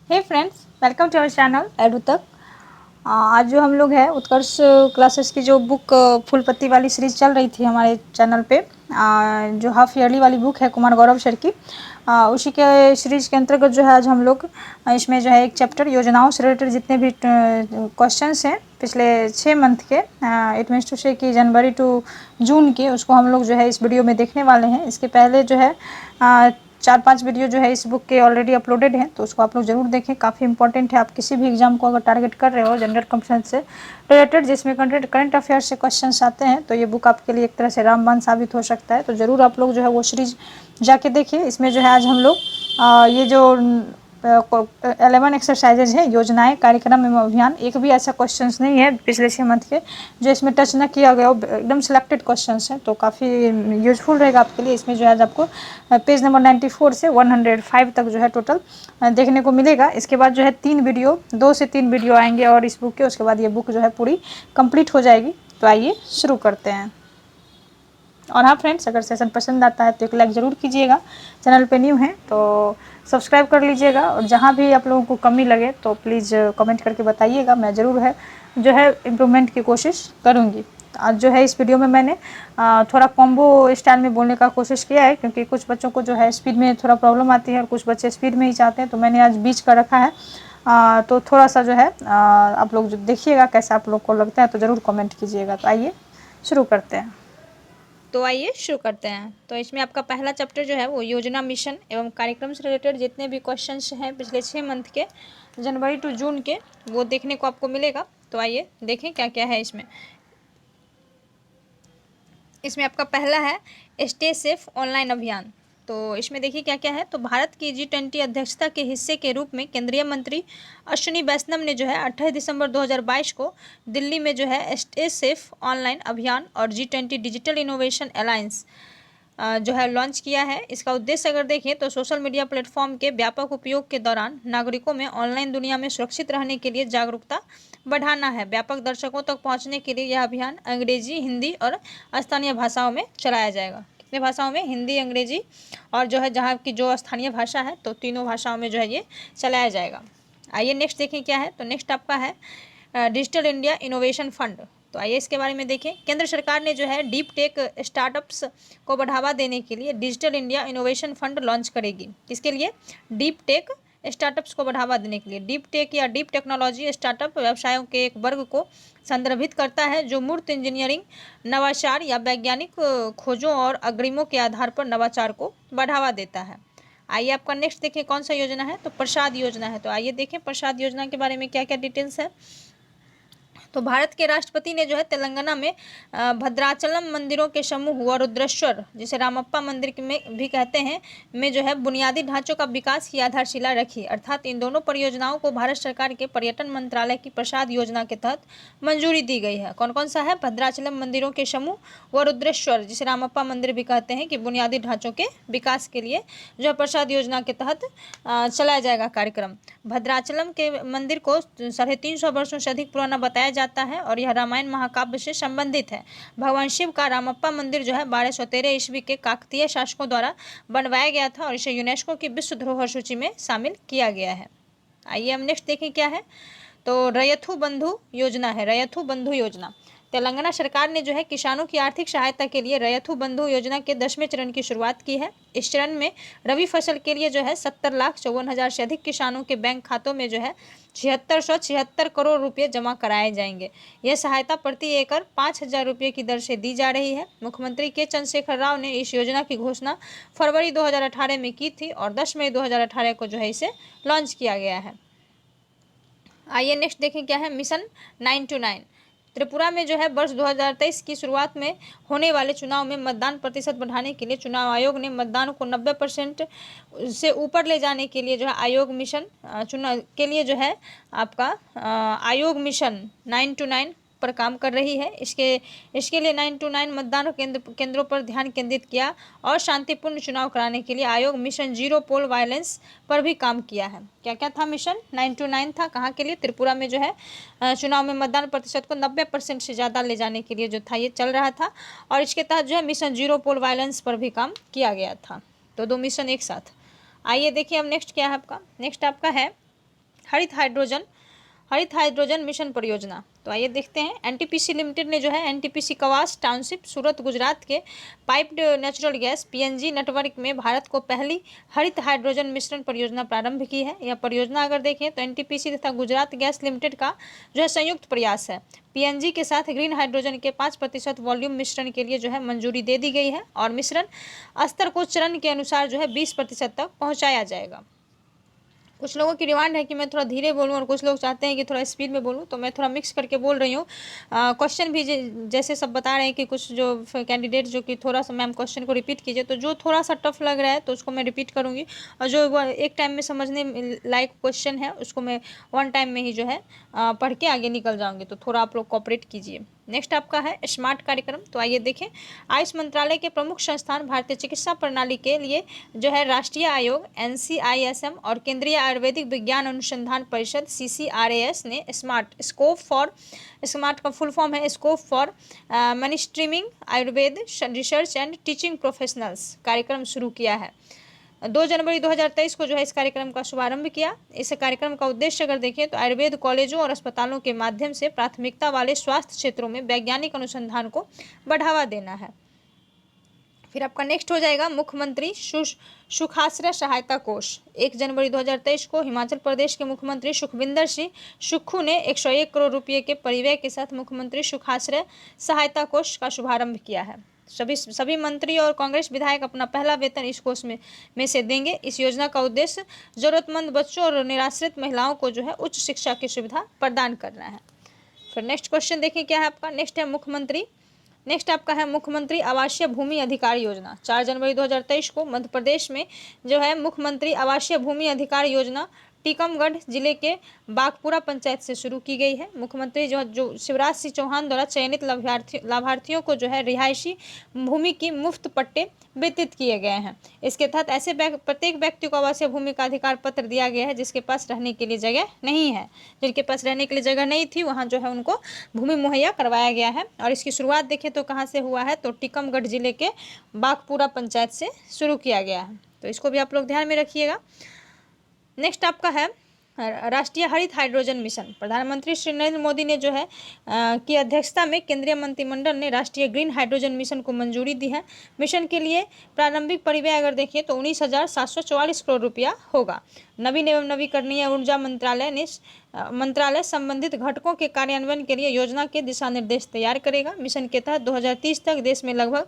Hey friends, welcome to our channel Edu Tak. आज जो हम लोग है उत्कर्ष क्लासेस की जो बुक फूल पत्ती वाली सीरीज चल रही थी हमारे चैनल पे, जो हाफ ईयरली वाली बुक है कुमार गौरव सर की, उसी के सीरीज के अंतर्गत जो है आज हम लोग इसमें जो है एक चैप्टर योजनाओं से रिलेटेड जितने भी क्वेश्चंस हैं पिछले 6 मंथ के, इट मीन्स टू से कि जनवरी टू जून के, उसको हम लोग जो है इस वीडियो में देखने वाले हैं। इसके पहले जो है 4-5 वीडियो जो है इस बुक के ऑलरेडी अपलोडेड हैं, तो उसको आप लोग जरूर देखें, काफ़ी इंपॉर्टेंट है। आप किसी भी एग्जाम को अगर टारगेट कर रहे हो जनरल कंपटीशन से रिलेटेड, जिसमें करंट अफेयर से क्वेश्चंस आते हैं, तो ये बुक आपके लिए एक तरह से रामबाण साबित हो सकता है। तो ज़रूर आप लोग जो है वो सीरीज जाके देखिए। इसमें जो है आज हम लोग ये जो 11 एक्सरसाइजेज हैं, योजनाएं, कार्यक्रम एवं अभियान, एक भी ऐसा क्वेश्चंस नहीं है पिछले 6 मंथ के जो इसमें टच न किया गया हो, एकदम सिलेक्टेड क्वेश्चंस हैं, तो काफ़ी यूजफुल रहेगा आपके लिए। इसमें जो है आज आपको पेज नंबर 94 से 105 तक जो है टोटल देखने को मिलेगा। इसके बाद जो है 2 से 3 वीडियो आएंगे और इस बुक के, उसके बाद ये बुक जो है पूरी कंप्लीट हो जाएगी। तो आइए शुरू करते हैं। और हाँ फ्रेंड्स, अगर सेशन पसंद आता है तो एक लाइक ज़रूर कीजिएगा, चैनल पे न्यू हैं तो सब्सक्राइब कर लीजिएगा, और जहाँ भी आप लोगों को कमी लगे तो प्लीज़ कमेंट करके बताइएगा, मैं ज़रूर है जो है इम्प्रूवमेंट की कोशिश करूँगी। आज जो है इस वीडियो में मैंने थोड़ा कॉम्बो स्टाइल में बोलने का कोशिश किया है, क्योंकि कुछ बच्चों को जो है स्पीड में थोड़ा प्रॉब्लम आती है और कुछ बच्चे स्पीड में ही चाहते हैं, तो मैंने आज बीच का रखा है। तो थोड़ा सा जो है आप लोग जो देखिएगा कैसा आप लोग को लगता है, तो ज़रूर कमेंट कीजिएगा। तो आइए शुरू करते हैं। तो आइए शुरू करते हैं। तो इसमें आपका पहला चैप्टर जो है वो योजना, मिशन एवं कार्यक्रम से रिलेटेड जितने भी क्वेश्चंस हैं पिछले 6 मंथ के, जनवरी टू जून के, वो देखने को आपको मिलेगा। तो आइए देखें क्या क्या है इसमें। इसमें आपका पहला है स्टे सेफ ऑनलाइन अभियान। तो इसमें देखिए क्या क्या है। तो भारत की G20 अध्यक्षता के हिस्से के रूप में केंद्रीय मंत्री अश्विनी वैष्णव ने जो है 28 दिसंबर 2022 को दिल्ली में जो है स्टे सेफ ऑनलाइन अभियान और G20 डिजिटल इनोवेशन अलायंस जो है लॉन्च किया है। इसका उद्देश्य अगर देखें तो सोशल मीडिया प्लेटफॉर्म के व्यापक उपयोग के दौरान नागरिकों में ऑनलाइन दुनिया में सुरक्षित रहने के लिए जागरूकता बढ़ाना है। व्यापक दर्शकों तक पहुंचने के लिए यह अभियान अंग्रेजी, हिंदी और स्थानीय भाषाओं में चलाया जाएगा। कितने भाषाओं में? हिंदी, अंग्रेजी और जो है जहाँ की जो स्थानीय भाषा है, तो तीनों भाषाओं में जो है ये चलाया जाएगा। आइए नेक्स्ट देखें क्या है। तो नेक्स्ट आपका है डिजिटल इंडिया इनोवेशन फंड। तो आइए इसके बारे में देखें। केंद्र सरकार ने जो है डीप टेक स्टार्टअप्स को बढ़ावा देने के लिए digital India innovation fund launch करेगी। किसके लिए? डीप टेक स्टार्टअप्स को बढ़ावा देने के लिए। डीप टेक या डीप टेक्नोलॉजी स्टार्टअप व्यवसायों के एक वर्ग को संदर्भित करता है जो मूर्त इंजीनियरिंग, नवाचार या वैज्ञानिक खोजों और अग्रिमों के आधार पर नवाचार को बढ़ावा देता है। आइए आपका नेक्स्ट देखें कौन सा योजना है। तो प्रसाद योजना है। तो आइए देखें प्रसाद योजना के बारे में क्या क्या डिटेल्स है। तो भारत के राष्ट्रपति ने जो है तेलंगाना में भद्राचलम मंदिरों के समूह व रुद्रेश्वर, जिसे रामप्पा मंदिर में भी कहते हैं, में जो है बुनियादी ढांचों का विकास की आधारशिला रखी। अर्थात इन दोनों परियोजनाओं को भारत सरकार के पर्यटन मंत्रालय की प्रसाद योजना के तहत मंजूरी दी गई है। कौन कौन सा है? भद्राचलम मंदिरों के समूह व रुद्रेश्वर, जिसे रामप्पा मंदिर भी कहते हैं, कि बुनियादी ढांचों के विकास के लिए जो है प्रसाद योजना के तहत चलाया जाएगा कार्यक्रम। भद्राचलम के मंदिर को 350 वर्षों से अधिक पुराना बताया जाता है और यह रामायण महाकाव्य से संबंधित है। भगवान शिव का रामप्पा मंदिर जो है 1213 ईस्वी के काकतीय शासकों द्वारा बनवाया गया था और इसे यूनेस्को की विश्व धरोहर सूची में शामिल किया गया है। आइए हम नेक्स्ट देखें क्या है। तो रैयथू बंधु योजना है। रैयथू बंधु योजना, तेलंगाना सरकार ने जो है किसानों की आर्थिक सहायता के लिए रैयथू बंधु योजना के 10वें चरण की शुरुआत की है। इस चरण में रबी फसल के लिए जो है 70,54,000 से अधिक किसानों के बैंक खातों में जो है 7676 करोड़ रुपये जमा कराए जाएंगे। यह सहायता प्रति एकड़ 5,000 रुपये की दर से दी जा रही है। मुख्यमंत्री के चंद्रशेखर राव ने इस योजना की घोषणा फरवरी 2018 में की थी और 10 मई 2018 को जो है इसे लॉन्च किया गया है। आइए नेक्स्ट देखें क्या है। Mission 9 to 9। त्रिपुरा में जो है वर्ष 2023 की शुरुआत में होने वाले चुनाव में मतदान प्रतिशत बढ़ाने के लिए चुनाव आयोग ने मतदान को 90% से ऊपर ले जाने के लिए जो है आयोग मिशन चुनाव के लिए जो है आपका आयोग मिशन 9 to 9 पर काम कर रही है। इसके लिए 9 to 9 मतदान केंद्रों पर ध्यान केंद्रित किया और शांतिपूर्ण चुनाव कराने के लिए आयोग मिशन जीरो पोल वायलेंस पर भी काम किया है। क्या क्या था? मिशन 9 to 9 था। कहाँ के लिए? त्रिपुरा में जो है चुनाव में मतदान प्रतिशत को 90% से ज़्यादा ले जाने के लिए जो था ये चल रहा था, और इसके तहत जो है मिशन जीरो पोल वायलेंस पर भी काम किया गया था। तो 2 मिशन एक साथ। आइए देखिए अब नेक्स्ट क्या है आपका। नेक्स्ट आपका है हरित हाइड्रोजन मिशन परियोजना। तो आइए देखते हैं। एनटीपीसी लिमिटेड ने जो है एनटीपीसी कवास टाउनशिप सूरत गुजरात के piped natural gas PNG network में भारत को पहली हरित हाइड्रोजन मिश्रण परियोजना प्रारंभ की है। यह परियोजना अगर देखें तो एनटीपीसी तथा गुजरात गैस लिमिटेड का जो है संयुक्त प्रयास है। पीएनजी के साथ ग्रीन हाइड्रोजन के 5% वॉल्यूम मिश्रण के लिए जो है मंजूरी दे दी गई है और मिश्रण स्तर को चरण के अनुसार जो है 20% तक पहुँचाया जाएगा। कुछ लोगों की डिमांड है कि मैं थोड़ा धीरे बोलूं और कुछ लोग चाहते हैं कि थोड़ा स्पीड में बोलूं, तो मैं थोड़ा मिक्स करके बोल रही हूँ। क्वेश्चन भी जैसे सब बता रहे हैं कि कुछ जो कैंडिडेट जो कि थोड़ा सा मैम क्वेश्चन को रिपीट कीजिए, तो जो थोड़ा सा टफ लग रहा है तो उसको मैं रिपीट करूँगी, और जो एक टाइम में समझने लायक क्वेश्चन है उसको मैं वन टाइम में ही जो है पढ़ के आगे निकल जाऊँगी। तो थोड़ा आप लोग कोऑपरेट कीजिए। नेक्स्ट आपका है स्मार्ट कार्यक्रम। तो आइए देखें। आयुष मंत्रालय के प्रमुख संस्थान भारतीय चिकित्सा प्रणाली के लिए जो है राष्ट्रीय आयोग NCISM और केंद्रीय आयुर्वेदिक विज्ञान अनुसंधान परिषद CCRAS ने स्मार्ट का फुल फॉर्म है scope for mainstreaming Ayurveda research and teaching professionals कार्यक्रम शुरू किया है। 2 जनवरी 2023 को जो है इस कार्यक्रम का शुभारंभ किया। इस कार्यक्रम का उद्देश्य अगर देखें तो आयुर्वेद कॉलेजों और अस्पतालों के माध्यम से प्राथमिकता वाले स्वास्थ्य क्षेत्रों में वैज्ञानिक अनुसंधान को बढ़ावा देना है। फिर आपका नेक्स्ट हो जाएगा मुख्यमंत्री सुखाश्रय सहायता कोष। 1 जनवरी 2023 को हिमाचल प्रदेश के मुख्यमंत्री सुखविंदर सिंह सुक्खू ने 101 करोड़ रुपये के परिव्यय के साथ मुख्यमंत्री सुखाश्रय सहायता कोष का शुभारंभ किया है। सभी मंत्री और कांग्रेस विधायक अपना पहला वेतन इस कोष में से देंगे। इस योजना का उद्देश्य जरूरतमंद बच्चों और निराश्रित महिलाओं को जो है उच्च शिक्षा की सुविधा प्रदान करना है। फिर नेक्स्ट क्वेश्चन देखिए क्या है आपका। नेक्स्ट आपका है मुख्यमंत्री आवासीय भूमि अधिकार योजना। 4 जनवरी 2023 को मध्य प्रदेश में जो है मुख्यमंत्री आवासीय भूमि अधिकार योजना टीकमगढ़ जिले के बागपुरा पंचायत से शुरू की गई है। मुख्यमंत्री जो शिवराज सिंह चौहान द्वारा चयनित लाभार्थियों को जो है रिहायशी भूमि की मुफ्त पट्टे वितरित किए गए हैं। इसके तहत ऐसे प्रत्येक व्यक्ति को आवासीय भूमि का अधिकार पत्र दिया गया है जिसके पास रहने के लिए जगह नहीं है। जिनके पास रहने के लिए जगह नहीं थी वहाँ जो है उनको भूमि मुहैया करवाया गया है। और इसकी शुरुआत देखें तो कहाँ से हुआ है, तो टीकमगढ़ जिले के बागपुरा पंचायत से शुरू किया गया है। तो इसको भी आप लोग ध्यान में रखिएगा। नेक्स्ट आपका है राष्ट्रीय हरित हाइड्रोजन मिशन। प्रधानमंत्री श्री नरेंद्र मोदी ने जो है की अध्यक्षता में केंद्रीय मंत्रिमंडल ने राष्ट्रीय ग्रीन हाइड्रोजन मिशन को मंजूरी दी है। मिशन के लिए प्रारंभिक परिव्यय अगर देखें तो 19,744 करोड़ रुपया होगा। नवीन एवं नवीकरणीय ऊर्जा मंत्रालय संबंधित घटकों के कार्यान्वयन के लिए योजना के दिशा निर्देश तैयार करेगा। मिशन के तहत 2030 तक देश में लगभग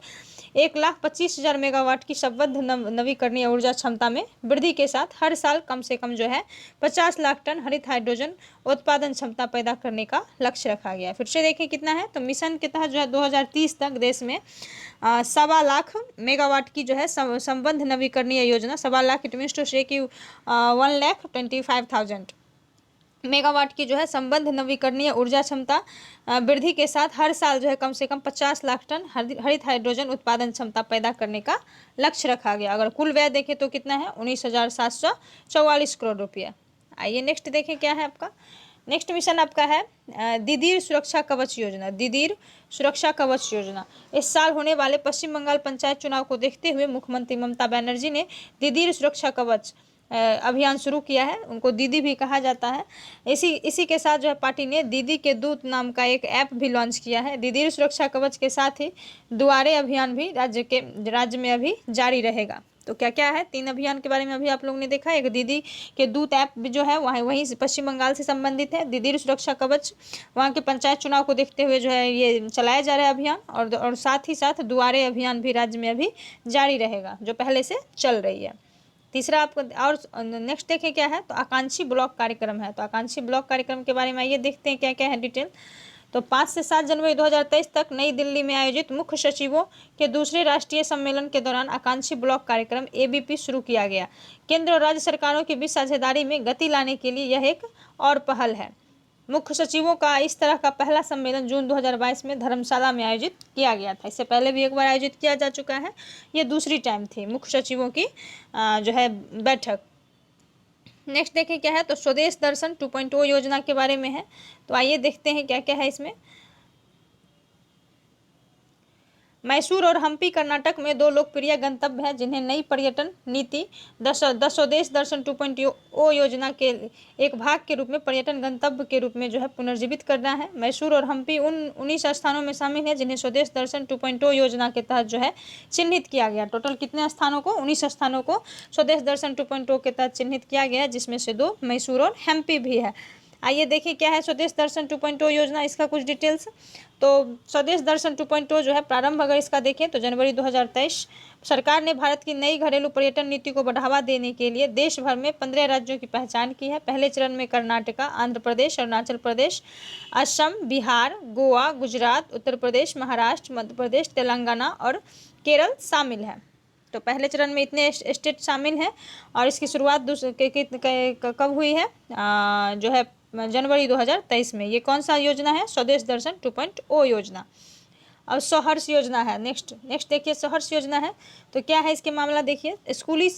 1,25,000 मेगावाट की संबद्ध नवीकरणीय ऊर्जा क्षमता में वृद्धि के साथ हर साल कम से कम जो है 50 लाख टन हरित हाइड्रोजन उत्पादन क्षमता पैदा करने का लक्ष्य रखा गया है। फिर से देखें कितना है, तो मिशन के तहत जो है 2030 तक देश में 1.25 लाख मेगावाट की जो है संबद्ध नवीकरणीय योजना, 1.25 लाख इट मीन्स टू से कि 1,25,000 मेगावाट की जो है संबद्ध नवीकरणीय ऊर्जा क्षमता वृद्धि के साथ हर साल जो है कम से कम 50 लाख टन हरित हाइड्रोजन उत्पादन क्षमता पैदा करने का लक्ष्य रखा गया। अगर कुल व्यय देखें तो कितना है, 19,744 करोड़ रुपया। आइए नेक्स्ट देखें क्या है आपका। नेक्स्ट मिशन आपका है दीदीर सुरक्षा कवच योजना। दीदीर सुरक्षा कवच योजना इस साल होने वाले पश्चिम बंगाल पंचायत चुनाव को देखते हुए मुख्यमंत्री ममता बनर्जी ने दीदीर सुरक्षा कवच अभियान शुरू किया है। उनको दीदी भी कहा जाता है। इसी के साथ जो है पार्टी ने दीदी के दूत नाम का एक ऐप भी लॉन्च किया है। दीदी सुरक्षा कवच के साथ ही दुआरे अभियान भी राज्य में अभी जारी रहेगा। तो क्या क्या है, 3 अभियान के बारे में अभी आप लोगों ने देखा। एक दीदी के दूत ऐप जो है वहीं पश्चिम बंगाल से संबंधित है। दीदी सुरक्षा कवच वहाँ के पंचायत चुनाव को देखते हुए जो है ये चलाया जा रहा है अभियान, और साथ ही साथ दुआरे अभियान भी राज्य में अभी जारी रहेगा जो पहले से चल रही है। तीसरा आपको और नेक्स्ट देखें क्या है, तो आकांक्षी ब्लॉक कार्यक्रम है। तो आकांक्षी ब्लॉक कार्यक्रम के बारे में आइए देखते हैं क्या क्या है डिटेल। तो 5 से 7 जनवरी 2023 तक नई दिल्ली में आयोजित मुख्य सचिवों के दूसरे राष्ट्रीय सम्मेलन के दौरान आकांक्षी ब्लॉक कार्यक्रम ABP शुरू किया गया। केंद्र और राज्य सरकारों के बीच साझेदारी में गति लाने के लिए यह एक और पहल है। मुख्य सचिवों का इस तरह का पहला सम्मेलन जून 2022 में धर्मशाला में आयोजित किया गया था। इससे पहले भी एक बार आयोजित किया जा चुका है, ये दूसरी टाइम थी मुख्य सचिवों की जो है बैठक। नेक्स्ट देखें क्या है, तो स्वदेश दर्शन 2.0 योजना के बारे में है। तो आइए देखते हैं क्या क्या है इसमें। मैसूर और हम्पी कर्नाटक में दो लोकप्रिय गंतव्य हैं जिन्हें नई पर्यटन नीति द स्वदेश दर्शन 2.0 योजना के एक भाग के रूप में पर्यटन गंतव्य के रूप में जो है पुनर्जीवित करना है। मैसूर और हम्पी उन 19 स्थानों में शामिल है जिन्हें स्वदेश दर्शन 2.0 योजना के तहत जो है चिन्हित किया गया। टोटल कितने स्थानों को? 19 स्थानों को स्वदेश दर्शन 2.0 के तहत चिन्हित किया गया है, जिसमें से 2 मैसूर और हम्पी भी है। आइए देखिए क्या है स्वदेश दर्शन 2.0 योजना, इसका कुछ डिटेल्स। तो स्वदेश दर्शन 2.0 जो है प्रारंभ अगर इसका देखें तो जनवरी 2023 सरकार ने भारत की नई घरेलू पर्यटन नीति को बढ़ावा देने के लिए देश भर में 15 राज्यों की पहचान की है। पहले चरण में कर्नाटक, आंध्र प्रदेश, अरुणाचल प्रदेश, असम, बिहार, गोवा, गुजरात, उत्तर प्रदेश, महाराष्ट्र, मध्य प्रदेश, तेलंगाना और केरल शामिल है। तो पहले चरण में इतने स्टेट शामिल हैं और इसकी शुरुआत कब हुई है? जो है जनवरी 2023 में। ये कौन सा योजना है? स्वदेश दर्शन 2.0 योजना। अब सहर्ष योजना है। नेक्स्ट देखिए सहर्ष योजना है तो क्या है इसके मामला देखिए। स्कूली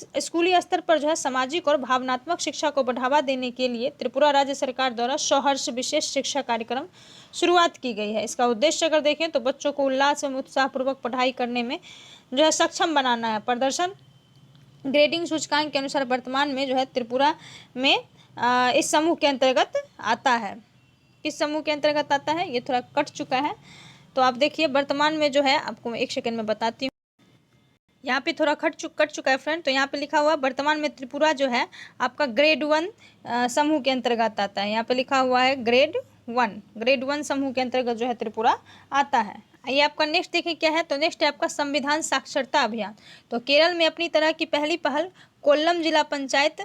स्तर पर जो है सामाजिक और भावनात्मक शिक्षा को बढ़ावा देने के लिए त्रिपुरा राज्य सरकार द्वारा सहर्ष विशेष शिक्षा कार्यक्रम शुरुआत की गई है। इसका उद्देश्य अगर देखें तो बच्चों को उल्लास एवं उत्साहपूर्वक पढ़ाई करने में जो है सक्षम बनाना है। प्रदर्शन ग्रेडिंग सूचकांक के अनुसार वर्तमान में जो है त्रिपुरा में इस समूह के अंतर्गत आता है। किस समूह के अंतर्गत आता है? ये थोड़ा कट चुका है तो आप देखिए वर्तमान में जो है, आपको एक सेकंड में बताती हूँ। यहाँ पे थोड़ा कट चुका है फ्रेंड। तो यहाँ पे लिखा हुआ वर्तमान में त्रिपुरा जो है आपका ग्रेड 1 समूह के अंतर्गत आता है। यहाँ पे लिखा हुआ है ग्रेड 1 समूह के अंतर्गत जो है त्रिपुरा आता है। आइए आपका नेक्स्ट देखिए क्या है। तो नेक्स्ट है आपका संविधान साक्षरता अभियान। तो केरल में अपनी तरह की पहली पहल कोल्लम जिला पंचायत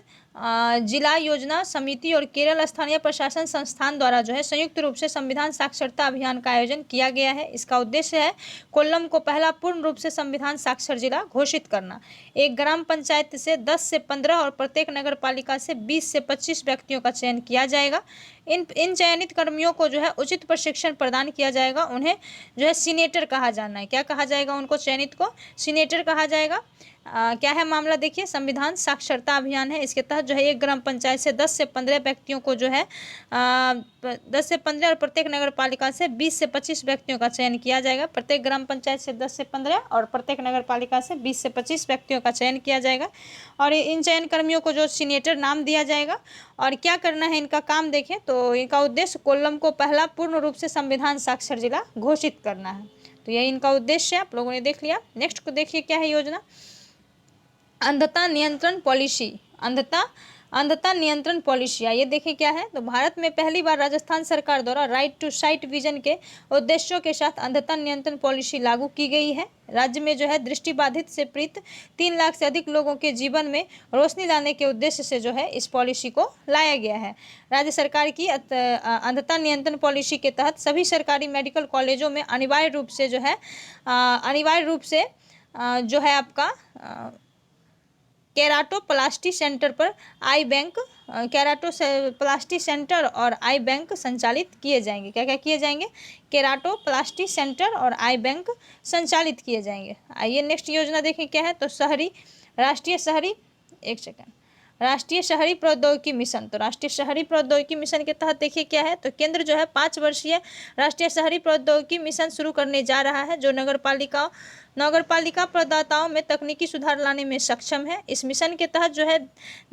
जिला योजना समिति और केरल स्थानीय प्रशासन संस्थान द्वारा जो है संयुक्त रूप से संविधान साक्षरता अभियान का आयोजन किया गया है। इसका उद्देश्य है कोल्लम को पहला पूर्ण रूप से संविधान साक्षर जिला घोषित करना। एक ग्राम पंचायत से 10 से 15 और प्रत्येक नगर पालिका से 20 से 25 व्यक्तियों का चयन किया जाएगा। इन चयनित कर्मियों को जो है उचित प्रशिक्षण प्रदान किया जाएगा। उन्हें जो है सीनेटर कहा जाना है। क्या कहा जाएगा उनको? चयनित को सीनेटर कहा जाएगा। क्या है मामला देखिए, संविधान साक्षरता अभियान है। इसके तहत जो है एक ग्राम पंचायत से 10 से 15 व्यक्तियों को जो है 10 से 15 और प्रत्येक नगर पालिका से 20 से 25 व्यक्तियों का चयन किया जाएगा। प्रत्येक ग्राम पंचायत से 10 से 15 और प्रत्येक नगर पालिका से 20 से 25 व्यक्तियों का चयन किया जाएगा और इन चयन कर्मियों को जो सीनेटर नाम दिया जाएगा। और क्या करना है इनका काम देखें तो इनका उद्देश्य कोल्लम को पहला पूर्ण रूप से संविधान साक्षर जिला घोषित करना है। तो यही इनका उद्देश्य है, आप लोगों ने देख लिया। नेक्स्ट को देखिए क्या है योजना। अंधता नियंत्रण पॉलिसी। अंधता नियंत्रण पॉलिसी, ये देखिए क्या है। तो भारत में पहली बार राजस्थान सरकार द्वारा राइट टू साइट विजन के उद्देश्यों के साथ अंधता नियंत्रण पॉलिसी लागू की गई है। राज्य में जो है दृष्टिबाधित से पीड़ित 3 लाख से अधिक लोगों के जीवन में रोशनी लाने के उद्देश्य से जो है इस पॉलिसी को लाया गया है। राज्य सरकार की अंधता नियंत्रण पॉलिसी के तहत सभी सरकारी मेडिकल कॉलेजों में अनिवार्य रूप से जो है आपका केराटोप्लास्टी सेंटर पर आई बैंक केराटोप्लास्टी सेंटर और आई बैंक संचालित किए जाएंगे। क्या क्या किए जाएंगे? केराटोप्लास्टी सेंटर और आई बैंक संचालित किए जाएंगे। आइए नेक्स्ट योजना देखें क्या है। तो राष्ट्रीय शहरी प्रौद्योगिकी मिशन। तो राष्ट्रीय शहरी प्रौद्योगिकी मिशन के तहत देखिए क्या है। तो केंद्र जो है 5 वर्षीय राष्ट्रीय शहरी प्रौद्योगिकी मिशन शुरू करने जा रहा है जो नगरपालिका प्रदाताओं में तकनीकी सुधार लाने में सक्षम है। इस मिशन के तहत जो है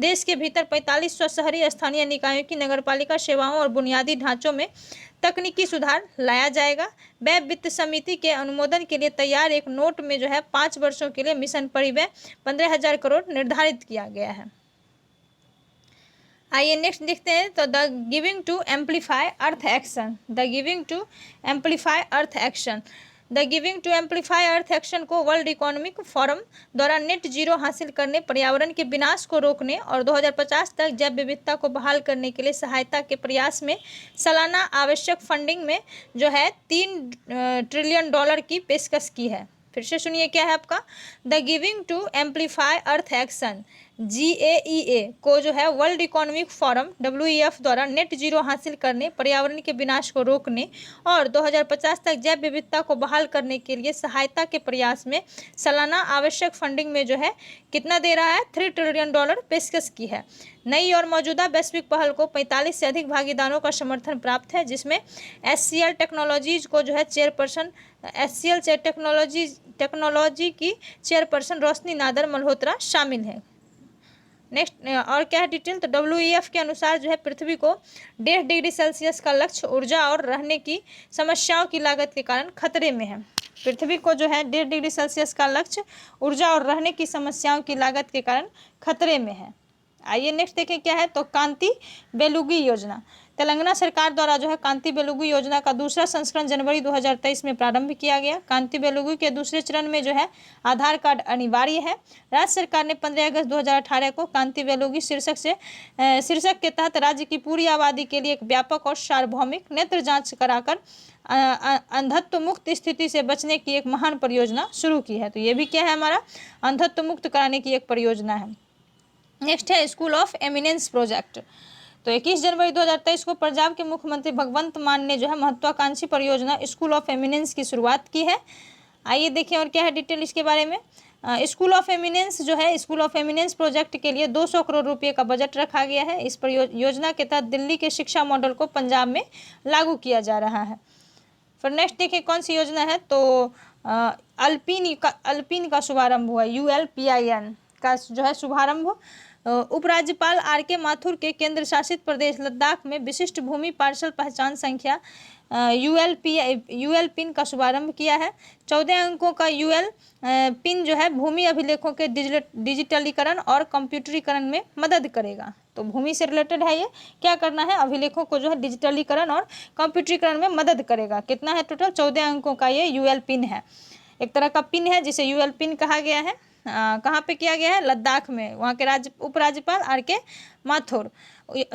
देश के भीतर 4500 शहरी स्थानीय निकायों की नगरपालिका सेवाओं और बुनियादी ढांचों में तकनीकी सुधार लाया जाएगा। व्यय वित्त समिति के अनुमोदन के लिए तैयार एक नोट में जो है 5 वर्षों के लिए मिशन परिव्यय 15,000 करोड़ निर्धारित किया गया है। आइए नेक्स्ट देखते हैं। तो the Giving to Amplify Earth Action. The Giving to Amplify Earth Action को वर्ल्ड इकोनॉमिक फोरम द्वारा नेट जीरो हासिल करने, पर्यावरण के विनाश को रोकने और 2050 तक जैव विविधता को बहाल करने के लिए सहायता के प्रयास में सालाना आवश्यक फंडिंग में जो है $3 ट्रिलियन की पेशकश की है। फिर से सुनिए क्या है आपका। The Giving to Amplify Earth Action. GAEA को जो है वर्ल्ड इकोनॉमिक फोरम WEF द्वारा नेट जीरो हासिल करने, पर्यावरण के विनाश को रोकने और 2050 तक जैव विविधता को बहाल करने के लिए सहायता के प्रयास में सालाना आवश्यक फंडिंग में जो है कितना दे रहा है, $3 ट्रिलियन पेशकश की है। नई और मौजूदा वैश्विक पहल को 45 से अधिक भागीदारों का समर्थन प्राप्त है, जिसमें HCL टेक्नोलॉजीज को जो है चेयरपर्सन, HCL टेक्नोलॉजी की चेयरपर्सन रोशनी नादर मल्होत्रा शामिल है। नेक्स्ट और क्या है डिटेल, तो WEF के अनुसार जो है पृथ्वी को 1.5 डिग्री सेल्सियस का लक्ष्य ऊर्जा और रहने की समस्याओं की लागत के कारण खतरे में है। पृथ्वी को जो है 1.5 डिग्री सेल्सियस का लक्ष्य ऊर्जा और रहने की समस्याओं की लागत के कारण खतरे में है। आइए नेक्स्ट देखें क्या है, तो कांति बेलुगी योजना। तेलंगाना सरकार द्वारा जो है कांति बेलुगी योजना का दूसरा संस्करण जनवरी 2023 में प्रारंभ किया गया। कांति बेलुगी के दूसरे चरण में जो है आधार कार्ड अनिवार्य है। राज्य सरकार ने 15 अगस्त 2018 को कांति बेलुगी शीर्षक के तहत राज्य की पूरी आबादी के लिए एक व्यापक और सार्वभौमिक नेत्र जांच कराकर अंधत्व मुक्त स्थिति से बचने की एक महान परियोजना शुरू की है। तो ये भी क्या है, हमारा अंधत्व मुक्त कराने की एक परियोजना है। नेक्स्ट है स्कूल ऑफ एमिनेंस प्रोजेक्ट। तो 21 जनवरी 2023 को पंजाब के मुख्यमंत्री भगवंत मान ने जो है महत्वाकांक्षी परियोजना स्कूल ऑफ एमिनेंस की शुरुआत की है। आइए देखें और क्या है डिटेल इसके बारे में। स्कूल ऑफ एमिनेंस जो है, स्कूल ऑफ एमिनेंस प्रोजेक्ट के लिए 200 करोड़ रुपये का बजट रखा गया है। इस योजना के तहत दिल्ली के शिक्षा मॉडल को पंजाब में लागू किया जा रहा है। फिर नेक्स्ट देखिए कौन सी योजना है, तो अल्पिन का शुभारंभ हुआ, ULPIN का जो है शुभारंभ। उपराज्यपाल RK माथुर के केंद्र शासित प्रदेश लद्दाख में विशिष्ट भूमि पार्सल पहचान संख्या UL पिन का शुभारंभ किया है। 14 अंकों का UL पिन जो है भूमि अभिलेखों के डिजिटलीकरण और कंप्यूटरीकरण में मदद करेगा। तो भूमि से रिलेटेड है, ये क्या करना है, अभिलेखों को जो है डिजिटलीकरण और कंप्यूटरीकरण में मदद करेगा। कितना है टोटल, 14 अंकों का ये UL पिन है। एक तरह का पिन है जिसे UL पिन कहा गया है। कहाँ पे किया गया है, लद्दाख में, वहाँ के उपराज्यपाल RK माथुर।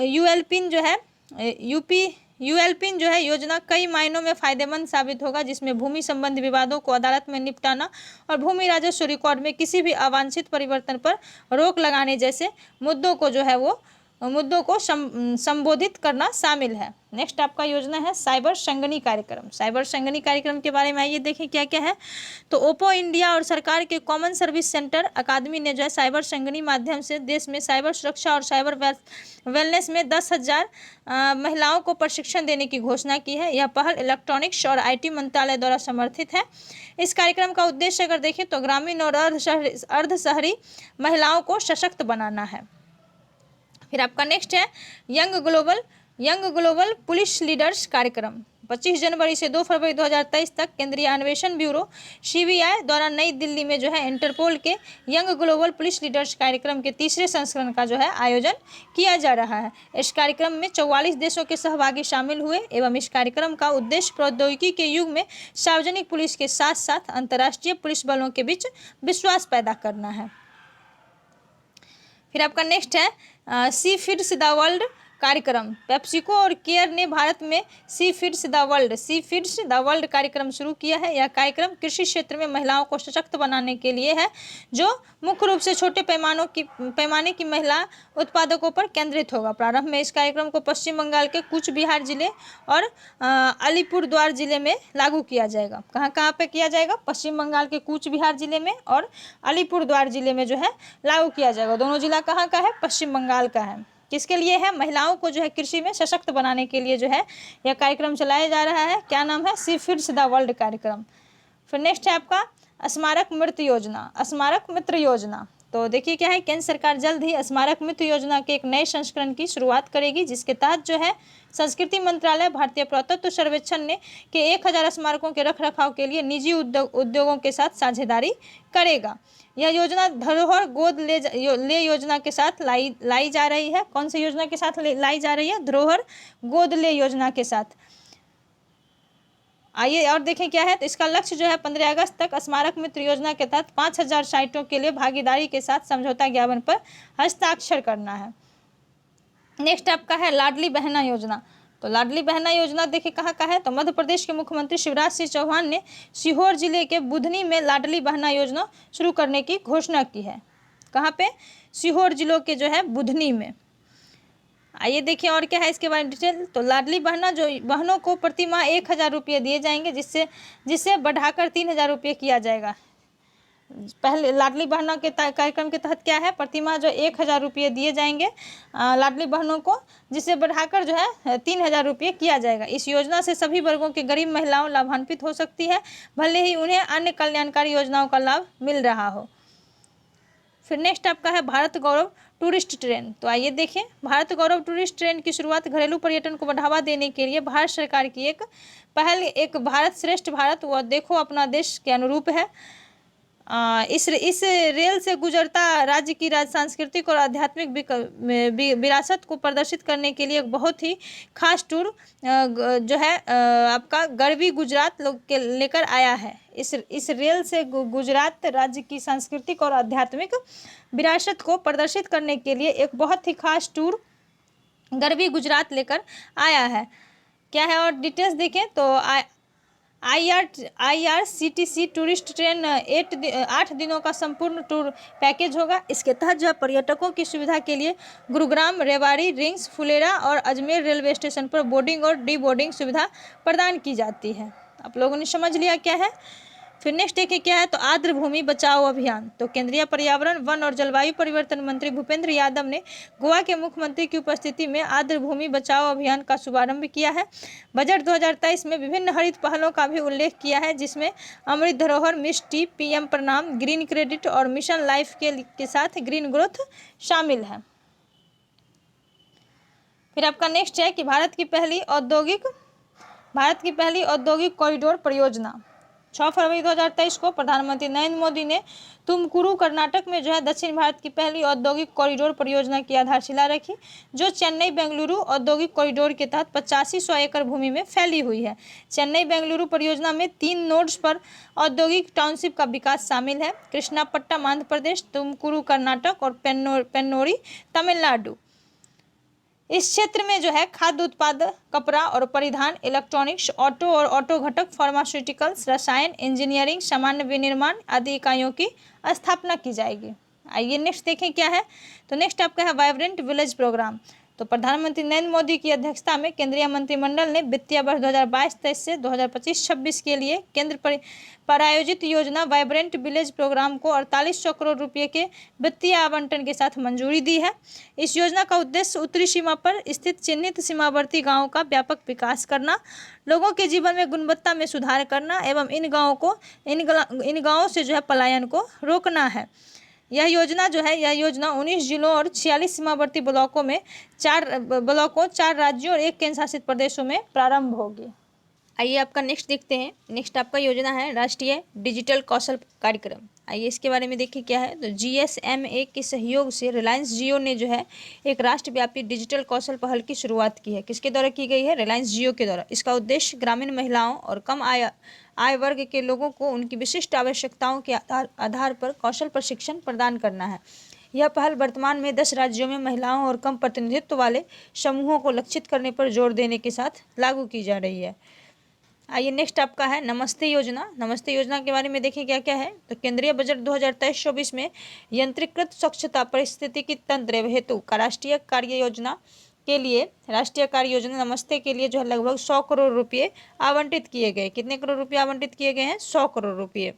UL पिन जो है UL पिन जो है योजना कई मायनों में फायदेमंद साबित होगा, जिसमें भूमि संबंधी विवादों को अदालत में निपटाना और भूमि राजस्व रिकॉर्ड में किसी भी अवांछित परिवर्तन पर रोक लगाने जैसे मुद्दों को संबोधित करना शामिल है। नेक्स्ट आपका योजना है साइबर संगनी कार्यक्रम। साइबर संगनी कार्यक्रम के बारे में आइए देखें क्या क्या है। तो ओप्पो इंडिया और सरकार के कॉमन सर्विस सेंटर अकादमी ने जो है साइबर संगनी माध्यम से देश में साइबर सुरक्षा और साइबर वेलनेस में 10,000 महिलाओं को प्रशिक्षण देने की घोषणा की है। यह पहल इलेक्ट्रॉनिक्स और IT मंत्रालय द्वारा समर्थित है। इस कार्यक्रम का उद्देश्य अगर देखें तो ग्रामीण और अर्ध शहरी महिलाओं को सशक्त बनाना है। फिर आपका नेक्स्ट है यंग ग्लोबल पुलिस लीडर्स कार्यक्रम। 25 जनवरी से 2 फरवरी 2023 तक केंद्रीय अन्वेषण ब्यूरो CBI द्वारा नई दिल्ली में जो है इंटरपोल के यंग ग्लोबल पुलिस लीडर्स कार्यक्रम के तीसरे संस्करण का जो है आयोजन किया जा रहा है। इस कार्यक्रम में 44 देशों के सहभागी शामिल हुए एवं इस कार्यक्रम का उद्देश्य प्रौद्योगिकी के युग में सार्वजनिक पुलिस के साथ साथ अंतर्राष्ट्रीय पुलिस बलों के बीच विश्वास पैदा करना है। फिर आपका नेक्स्ट है सी फीड्स द वर्ल्ड कार्यक्रम। पेप्सिको और केयर ने भारत में सी फीड्स द वर्ल्ड कार्यक्रम शुरू किया है। यह कार्यक्रम कृषि क्षेत्र में महिलाओं को सशक्त बनाने के लिए है, जो मुख्य रूप से छोटे पैमाने की महिला उत्पादकों पर केंद्रित होगा। प्रारंभ में इस कार्यक्रम को पश्चिम बंगाल के कूच बिहार जिले और अलीपुरद्वार जिले में लागू किया जाएगा। कहाँ पे किया जाएगा, पश्चिम बंगाल के कूच बिहार जिले में और अलीपुरद्वार जिले में जो है लागू किया जाएगा। दोनों जिला कहाँ का है, पश्चिम बंगाल का है। किसके लिए है, महिलाओं को जो है कृषि में सशक्त बनाने के लिए जो है यह कार्यक्रम चलाया जा रहा है। क्या नाम है, सी फीड्स द वर्ल्ड कार्यक्रम। फिर नेक्स्ट है आपका स्मारक मित्र योजना। तो देखिए क्या है, केंद्र सरकार जल्द ही स्मारक मित्र योजना के एक नए संस्करण की शुरुआत करेगी, जिसके तहत जो है संस्कृति मंत्रालय भारतीय पुरातत्व सर्वेक्षण ने के 1000 स्मारकों के रखरखाव के लिए निजी उद्योगों के साथ साझेदारी करेगा। यह योजना धरोहर गोद ले योजना के साथ लाई जा रही है। कौन सी योजना के साथ लाई जा रही है, धरोहर गोद ले योजना के साथ। आइए और देखें क्या है, तो इसका लक्ष्य जो है 15 अगस्त तक स्मारक मित्र योजना के तहत 5000 साइटों के लिए भागीदारी के साथ समझौता ज्ञापन पर हस्ताक्षर करना है। नेक्स्ट आपका है लाडली बहना योजना। तो लाडली बहना योजना देखिए कहाँ का है, तो मध्य प्रदेश के मुख्यमंत्री शिवराज सिंह चौहान ने सीहोर जिले के बुधनी में लाडली बहना योजना शुरू करने की घोषणा की है। कहाँ पे? सीहोर जिलों के जो है बुधनी में। आइए देखिए और क्या है इसके बारे में डिटेल। तो लाडली बहनों को प्रति माह 1,000 रुपये दिए जाएंगे, जिससे बढ़ाकर 3,000 रुपये किया जाएगा। पहले लाडली बहनों के कार्यक्रम के तहत क्या है, प्रति माह जो 1,000 रुपये दिए जाएंगे लाडली बहनों को, जिसे बढ़ाकर जो है 3,000 रुपये किया जाएगा। इस योजना से सभी वर्गों की गरीब महिलाओं लाभान्वित हो सकती है, भले ही उन्हें अन्य कल्याणकारी योजनाओं का लाभ मिल रहा हो। फिर नेक्स्ट आपका है भारत गौरव टूरिस्ट ट्रेन। तो आइए देखें, भारत गौरव टूरिस्ट ट्रेन की शुरुआत घरेलू पर्यटन को बढ़ावा देने के लिए भारत सरकार की एक पहल, एक भारत श्रेष्ठ भारत व देखो अपना देश के अनुरूप है। इस रेल से गुजरता राज्य की सांस्कृतिक और आध्यात्मिक विरासत को प्रदर्शित करने के लिए एक बहुत ही खास टूर जो है आपका गरवी गुजरात लोग के लेकर आया है। इस रेल से गुजरात राज्य की सांस्कृतिक और आध्यात्मिक विरासत को प्रदर्शित करने के लिए एक बहुत ही खास टूर गरवी गुजरात लेकर आया है। क्या है और डिटेल्स देखें तो IRCTC टूरिस्ट ट्रेन 8 दिनों का संपूर्ण टूर पैकेज होगा। इसके तहत जो पर्यटकों की सुविधा के लिए गुरुग्राम, रेवाड़ी, रिंग्स, फुलेरा और अजमेर रेलवे स्टेशन पर बोर्डिंग और डी बोर्डिंग सुविधा प्रदान की जाती है। आप लोगों ने समझ लिया क्या है। फिर नेक्स्ट देखिए क्या है, तो आर्द्र भूमि बचाओ अभियान। तो केंद्रीय पर्यावरण, वन और जलवायु परिवर्तन मंत्री भूपेंद्र यादव ने गोवा के मुख्यमंत्री की उपस्थिति में आर्द्र भूमि बचाओ अभियान का शुभारंभ किया है। बजट 2023 में विभिन्न हरित पहलों का भी उल्लेख किया है, जिसमें अमृत धरोहर, मिस-टी, PM प्रणाम, ग्रीन क्रेडिट और मिशन लाइफ के साथ ग्रीन ग्रोथ शामिल है। फिर आपका नेक्स्ट है कि भारत की पहली औद्योगिक कॉरिडोर परियोजना। 6 फरवरी 2023 को प्रधानमंत्री नरेंद्र मोदी ने तुमकुरू, कर्नाटक में जो है दक्षिण भारत की पहली औद्योगिक कॉरिडोर परियोजना की आधारशिला रखी, जो चेन्नई बेंगलुरु औद्योगिक कॉरिडोर के तहत 8500 एकड़ भूमि में फैली हुई है। चेन्नई बेंगलुरु परियोजना में 3 नोड्स पर औद्योगिक टाउनशिप का विकास शामिल है: कृष्णापट्टनम आंध्र प्रदेश, तुमकुरू कर्नाटक और पेन्नोरी तमिलनाडु। इस क्षेत्र में जो है खाद्य उत्पाद, कपड़ा और परिधान, इलेक्ट्रॉनिक्स, ऑटो और ऑटो घटक, फार्मास्यूटिकल्स, रसायन, इंजीनियरिंग, सामान्य विनिर्माण आदि इकाइयों की स्थापना की जाएगी। आइए नेक्स्ट देखें क्या है। तो नेक्स्ट आपका है वाइब्रेंट विलेज प्रोग्राम। तो प्रधानमंत्री नरेंद्र मोदी की अध्यक्षता में केंद्रीय मंत्रिमंडल ने वित्तीय वर्ष 2022-23 से 2025-26 के लिए केंद्र पर आयोजित योजना वाइब्रेंट विलेज प्रोग्राम को 4800 करोड़ रुपये के वित्तीय आवंटन के साथ मंजूरी दी है। इस योजना का उद्देश्य उत्तरी सीमा पर स्थित चिन्हित सीमावर्ती गांवों का व्यापक विकास करना, लोगों के जीवन में गुणवत्ता में सुधार करना एवं इन गाँवों से जो है पलायन को रोकना है। यह योजना 19 जिलों और 46 सीमावर्ती ब्लॉकों में 4 राज्यों और 1 केंद्र शासित प्रदेशों में प्रारंभ होगी। आइए आपका नेक्स्ट देखते हैं। नेक्स्ट आपका योजना है राष्ट्रीय डिजिटल कौशल कार्यक्रम। आइए इसके बारे में देखिए क्या है। तो GSMA के सहयोग से रिलायंस जियो ने जो है एक राष्ट्रव्यापी डिजिटल कौशल पहल की शुरुआत की है। किसके द्वारा की गई है? रिलायंस जियो के द्वारा। इसका उद्देश्य ग्रामीण महिलाओं और कम आय वर्ग के लोगों को उनकी विशिष्ट आवश्यकताओं के आधार पर कौशल प्रशिक्षण प्रदान करना है। यह पहल वर्तमान में 10 राज्यों में महिलाओं और कम प्रतिनिधित्व वाले समूहों को लक्षित करने पर जोर देने के साथ लागू की जा रही है। आइए नेक्स्ट आपका है नमस्ते योजना। नमस्ते योजना के बारे में देखिए क्या क्या है। तो केंद्रीय बजट 2023-24 में यंत्रीकृत स्वच्छता पारिस्थितिकी तंत्र हेतु का राष्ट्रीय कार्य योजना नमस्ते के लिए जो है लगभग 100 करोड़ रुपये आवंटित किए गए। कितने करोड़ रुपये आवंटित किए गए हैं? 100 करोड़ रुपये।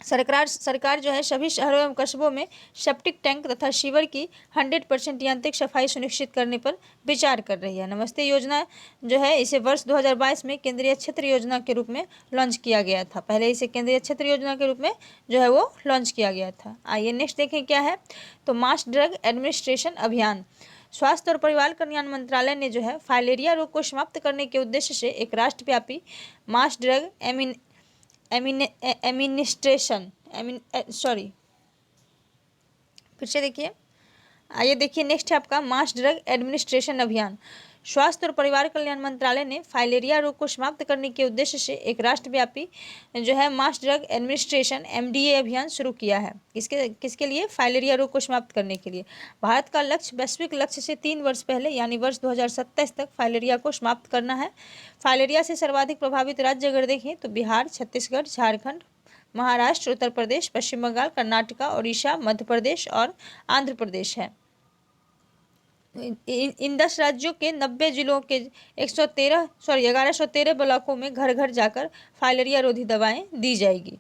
सरकार जो है सभी शहरों एवं कस्बों में सेप्टिक टैंक तथा सीवर की 100% यांत्रिक सफाई सुनिश्चित करने पर विचार कर रही है। नमस्ते योजना जो है इसे वर्ष 2022 में केंद्रीय क्षेत्र योजना के रूप में लॉन्च किया गया था। पहले इसे केंद्रीय क्षेत्र योजना के रूप में जो है वो लॉन्च किया गया था। आइए नेक्स्ट देखें क्या है। तो मास ड्रग एडमिनिस्ट्रेशन अभियान। स्वास्थ्य और परिवार कल्याण मंत्रालय ने जो है फाइलेरिया रोग को समाप्त करने के उद्देश्य से एक राष्ट्रव्यापी मास ड्रग फिर से देखिए। आइए देखिए नेक्स्ट है आपका मास ड्रग एडमिनिस्ट्रेशन अभियान। स्वास्थ्य और परिवार कल्याण मंत्रालय ने फाइलेरिया रोग को समाप्त करने के उद्देश्य से एक राष्ट्रव्यापी जो है मास ड्रग एडमिनिस्ट्रेशन MDA अभियान शुरू किया है। किसके लिए? फाइलेरिया रोग को समाप्त करने के लिए। भारत का लक्ष्य वैश्विक लक्ष्य से 3 वर्ष पहले यानी वर्ष 2027 तक फाइलेरिया को समाप्त करना है। फाइलेरिया से सर्वाधिक प्रभावित राज्य अगर देखें तो बिहार, छत्तीसगढ़, झारखंड, महाराष्ट्र, उत्तर प्रदेश, पश्चिम बंगाल, कर्नाटका, उड़ीसा, मध्य प्रदेश और आंध्र प्रदेश है। इन 10 राज्यों के 90 जिलों के 1113 ब्लॉकों में घर घर जाकर फाइलेरिया रोधी दवाएं दी जाएगी।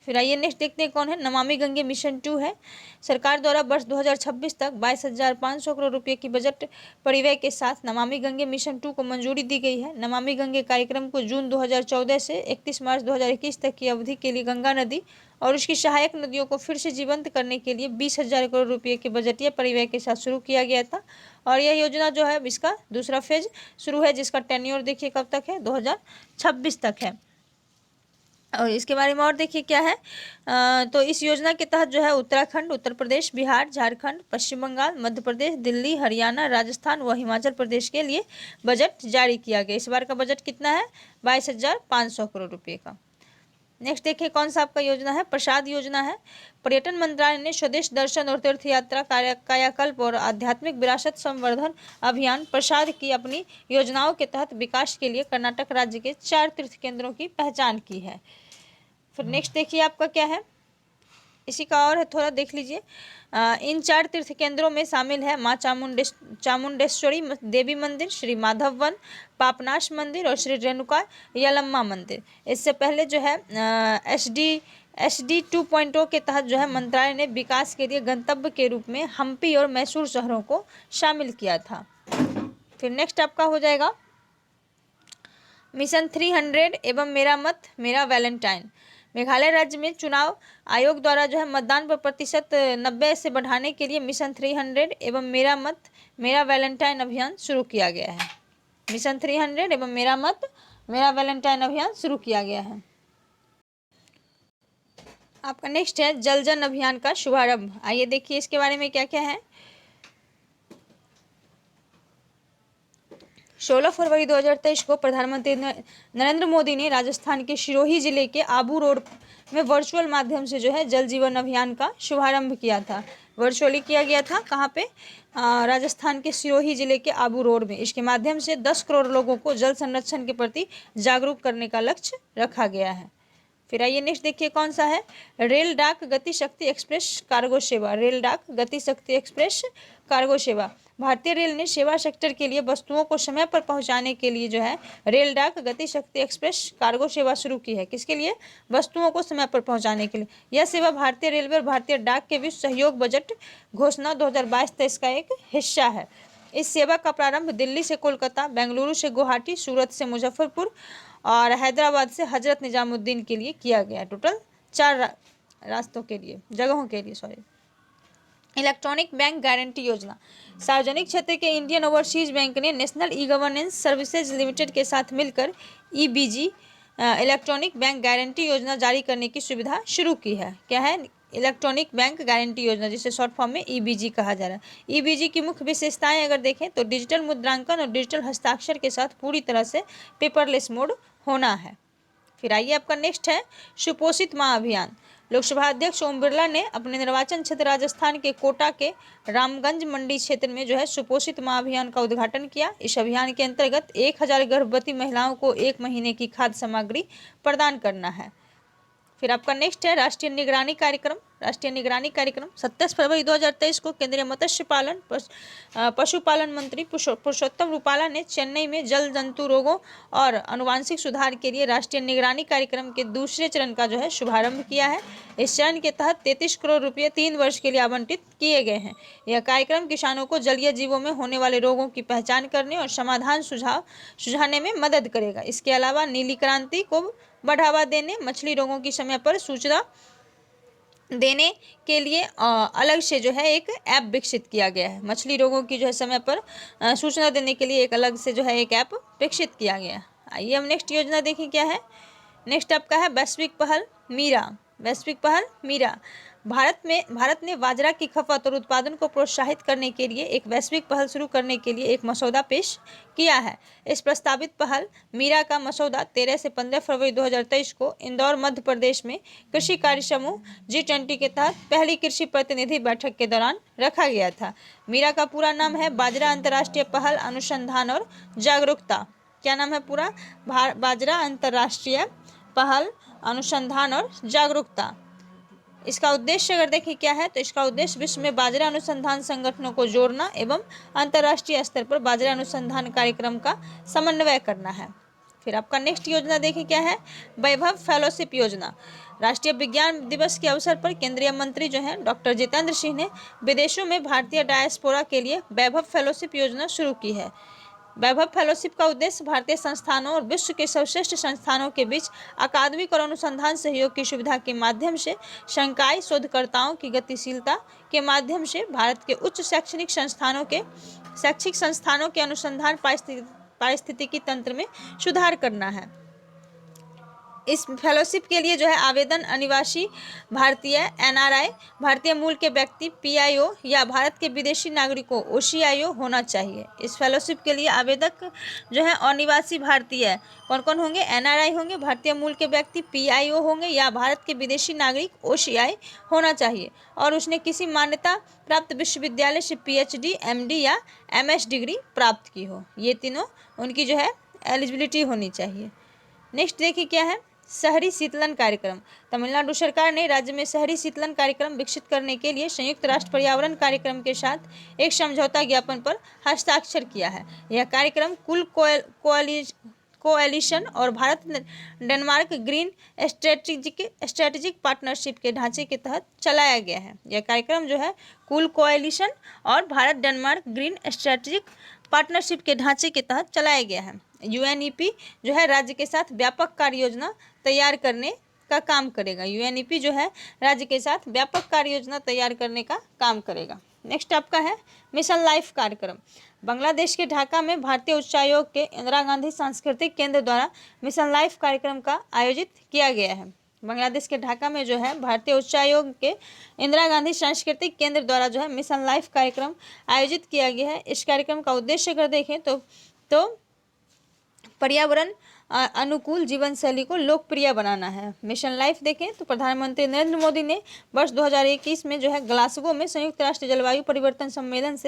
फिर आइए नेक्स्ट देखते हैं कौन है। नमामि गंगे मिशन 2 है। सरकार द्वारा वर्ष 2026 तक 22,500 करोड़ रुपए की बजट परिव्यय के साथ नमामि गंगे मिशन 2 को मंजूरी दी गई है। नमामि गंगे कार्यक्रम को जून 2014 से 31 मार्च 2021 तक की अवधि के लिए गंगा नदी और उसकी सहायक नदियों को फिर से जीवंत करने के लिए 20,000 करोड़ रुपये के बजटीय परिव्यय के साथ शुरू किया गया था। और यह योजना जो है इसका दूसरा फेज शुरू है, जिसका टेन्योर देखिए कब तक है, 2026 तक है। और इसके बारे में और देखिए क्या है। तो इस योजना के तहत जो है उत्तराखंड, उत्तर प्रदेश, बिहार, झारखंड, पश्चिम बंगाल, मध्य प्रदेश, दिल्ली, हरियाणा, राजस्थान व हिमाचल प्रदेश के लिए बजट जारी किया गया। इस बार का बजट कितना है, 22,500 करोड़ रुपये का। नेक्स्ट देखिए कौन सा आपका योजना है, प्रसाद योजना है। पर्यटन मंत्रालय ने स्वदेश दर्शन और तीर्थ यात्रा कायाकल्प और आध्यात्मिक विरासत संवर्धन अभियान प्रसाद की अपनी योजनाओं के तहत विकास के लिए कर्नाटक राज्य के 4 तीर्थ केंद्रों की पहचान की है। फिर नेक्स्ट देखिए आपका क्या है, इसी का और है, थोड़ा देख लीजिए। इन 4 तीर्थ केंद्रों में शामिल है माँ चामुंडेश्वरी देवी मंदिर, श्री माधव वन, पापनाश मंदिर और श्री रेणुका यलम्मा मंदिर। इससे पहले जो है SD 2.0 के तहत जो है मंत्रालय ने विकास के लिए गंतव्य के रूप में हम्पी और मैसूर शहरों को शामिल किया था। फिर नेक्स्ट आपका हो जाएगा मिशन 300 एवं मेरा मत मेरा वैलेंटाइन। मेघालय राज्य में चुनाव आयोग द्वारा जो है मतदान पर प्रतिशत 90 से बढ़ाने के लिए मिशन 300 एवं मेरा मत मेरा वैलेंटाइन अभियान शुरू किया गया है। मिशन 300 एवं मेरा मत मेरा वैलेंटाइन अभियान शुरू किया गया है। आपका नेक्स्ट है जल जन अभियान का शुभारंभ। आइए देखिए इसके बारे में क्या क्या है। 16 फरवरी 2023 को प्रधानमंत्री नरेंद्र मोदी ने राजस्थान के सिरोही जिले के आबू रोड में वर्चुअल माध्यम से जो है जल जीवन अभियान का शुभारंभ किया था। वर्चुअली किया गया था, कहाँ पे, राजस्थान के सिरोही जिले के आबू रोड में। इसके माध्यम से 10 करोड़ लोगों को जल संरक्षण के प्रति जागरूक करने का लक्ष्य रखा गया है। फिर आइए नेक्स्ट देखिए कौन सा है, रेल डाक गति शक्ति एक्सप्रेस कार्गो सेवा। रेल डाक गति शक्ति एक्सप्रेस कार्गो सेवा। भारतीय रेल ने सेवा सेक्टर के लिए वस्तुओं को समय पर पहुंचाने के लिए जो है रेल डाक गति शक्ति एक्सप्रेस कार्गो सेवा शुरू की है। किसके लिए, वस्तुओं को समय पर पहुंचाने के लिए। यह सेवा भारतीय रेलवे और भारतीय डाक के बीच सहयोग बजट घोषणा 2022-23 का एक हिस्सा है। इस सेवा का प्रारंभ दिल्ली से कोलकाता, बेंगलुरु से गुवाहाटी, सूरत से मुजफ्फरपुर और हैदराबाद से हजरत निजामुद्दीन के लिए किया गया। टोटल 4 रास्तों के लिए, जगहों के लिए, सॉरी। इलेक्ट्रॉनिक बैंक गारंटी योजना। सार्वजनिक क्षेत्र के इंडियन ओवरसीज बैंक ने national e governance services limited के साथ मिलकर EBG इलेक्ट्रॉनिक बैंक गारंटी योजना जारी करने की सुविधा शुरू की है। क्या है, इलेक्ट्रॉनिक बैंक गारंटी योजना, जिसे शॉर्ट फॉर्म में EBG कहा जा रहा है। EBG की मुख्य विशेषताएं अगर देखें तो डिजिटल मुद्रांकन और डिजिटल हस्ताक्षर के साथ पूरी तरह से पेपरलेस मोड होना है। फिर आइए आपका नेक्स्ट है सुपोषित माँ अभियान। लोकसभा अध्यक्ष ओम बिरला ने अपने निर्वाचन क्षेत्र राजस्थान के कोटा के रामगंज मंडी क्षेत्र में जो है सुपोषित माँ अभियान का उद्घाटन किया। इस अभियान के अंतर्गत 1000 गर्भवती महिलाओं को 1 महीने की खाद्य सामग्री प्रदान करना है। फिर आपका नेक्स्ट है राष्ट्रीय निगरानी कार्यक्रम। राष्ट्रीय निगरानी कार्यक्रम 27 फरवरी 2023 को केंद्रीय मत्स्य पालन पशुपालन मंत्री पुरुषोत्तम रूपाला ने चेन्नई में जल जंतु रोगों और आनुवांशिक सुधार के लिए राष्ट्रीय निगरानी कार्यक्रम के दूसरे चरण का जो है शुभारंभ किया है। इस चरण के तहत 33 करोड़ रुपये 3 वर्ष के लिए आवंटित किए गए हैं। यह कार्यक्रम किसानों को जलीय जीवों में होने वाले रोगों की पहचान करने और समाधान सुझाने में मदद करेगा। इसके अलावा नीली क्रांति को बढ़ावा देने, मछली रोगों की समय पर सूचना देने के लिए अलग से जो है एक ऐप विकसित किया गया है। मछली रोगों की जो है समय पर सूचना देने के लिए एक अलग से जो है एक ऐप विकसित किया गया है। आइए हम नेक्स्ट योजना देखें क्या है। नेक्स्ट आपका है वैश्विक पहल मीरा। वैश्विक पहल मीरा। भारत ने बाजरा की खपत और उत्पादन को प्रोत्साहित करने के लिए एक वैश्विक पहल शुरू करने के लिए एक मसौदा पेश किया है। इस प्रस्तावित पहल मीरा का मसौदा 13 से 15 फरवरी 2023 को इंदौर मध्य प्रदेश में कृषि कार्य समूह G20 के तहत पहली कृषि प्रतिनिधि बैठक के दौरान रखा गया था। मीरा का पूरा नाम है बाजरा अंतर्राष्ट्रीय पहल अनुसंधान और जागरूकता। क्या नाम है पूरा, बाजरा अंतर्राष्ट्रीय पहल अनुसंधान और जागरूकता। इसका उद्देश्य अगर देखें क्या है, तो इसका उद्देश्य विश्व में बाजरा अनुसंधान संगठनों को जोड़ना एवं अंतर्राष्ट्रीय स्तर पर बाजरा अनुसंधान कार्यक्रम का समन्वय करना है। फिर आपका नेक्स्ट योजना देखिए क्या है, वैभव फेलोशिप योजना। राष्ट्रीय विज्ञान दिवस के अवसर पर केंद्रीय मंत्री जो है डॉक्टर जितेंद्र सिंह ने विदेशों में भारतीय डायस्पोरा के लिए वैभव फेलोशिप योजना शुरू की है। वैभव फेलोशिप का उद्देश्य भारतीय संस्थानों और विश्व के सर्वश्रेष्ठ संस्थानों के बीच अकादमिक और अनुसंधान सहयोग की सुविधा के माध्यम से शंकाई शोधकर्ताओं की गतिशीलता के माध्यम से भारत के उच्च शैक्षिक संस्थानों के अनुसंधान पारिस्थितिकी तंत्र में सुधार करना है। इस फेलोशिप के लिए जो है आवेदन अनिवासी भारतीय एनआरआई, भारतीय मूल के व्यक्ति पीआईओ या भारत के विदेशी नागरिकों ओसीआईओ होना चाहिए। इस फेलोशिप के लिए आवेदक जो है अनिवासी भारतीय कौन कौन होंगे, एनआरआई होंगे, भारतीय मूल के व्यक्ति पीआईओ होंगे या भारत के विदेशी नागरिक ओसीआई होना चाहिए और उसने किसी मान्यता प्राप्त विश्वविद्यालय से पीएचडी, एमडी या एमएस डिग्री प्राप्त की हो। ये तीनों उनकी जो है एलिजिबिलिटी होनी चाहिए। नेक्स्ट देखिए क्या है, शहरी शीतलन कार्यक्रम। तमिलनाडु सरकार ने राज्य में शहरी शीतलन कार्यक्रम विकसित करने के लिए संयुक्त राष्ट्र पर्यावरण कार्यक्रम के साथ एक समझौता ज्ञापन पर हस्ताक्षर किया है। यह कार्यक्रम कुल कोएलिशन और Bharat Denmark green strategic partnership के ढांचे के तहत चलाया गया है। यह कार्यक्रम जो है कुल कोएलिशन और Bharat Denmark green strategic partnership के ढांचे के तहत चलाया गया है। यूएनईपी जो है राज्य के साथ व्यापक कार्य योजना तैयार करने का काम करेगा। यूएनईपी जो है राज्य के साथ व्यापक कार्य योजना तैयार करने का काम करेगा। नेक्स्ट आपका है मिशन लाइफ कार्यक्रम। बांग्लादेश के ढाका में भारतीय उच्चायोग के इंदिरा गांधी सांस्कृतिक केंद्र द्वारा मिशन लाइफ कार्यक्रम का आयोजित किया गया है। बांग्लादेश के ढाका में जो है भारतीय उच्चायोग के इंदिरा गांधी सांस्कृतिक केंद्र द्वारा जो है मिशन लाइफ कार्यक्रम आयोजित किया गया है। इस कार्यक्रम का उद्देश्य अगर देखें तो पर्यावरण अनुकूल जीवन शैली को लोकप्रिय बनाना है। मिशन लाइफ देखें तो प्रधानमंत्री नरेंद्र मोदी ने वर्ष 2021 में जो है ग्लासगो में संयुक्त राष्ट्र जलवायु परिवर्तन सम्मेलन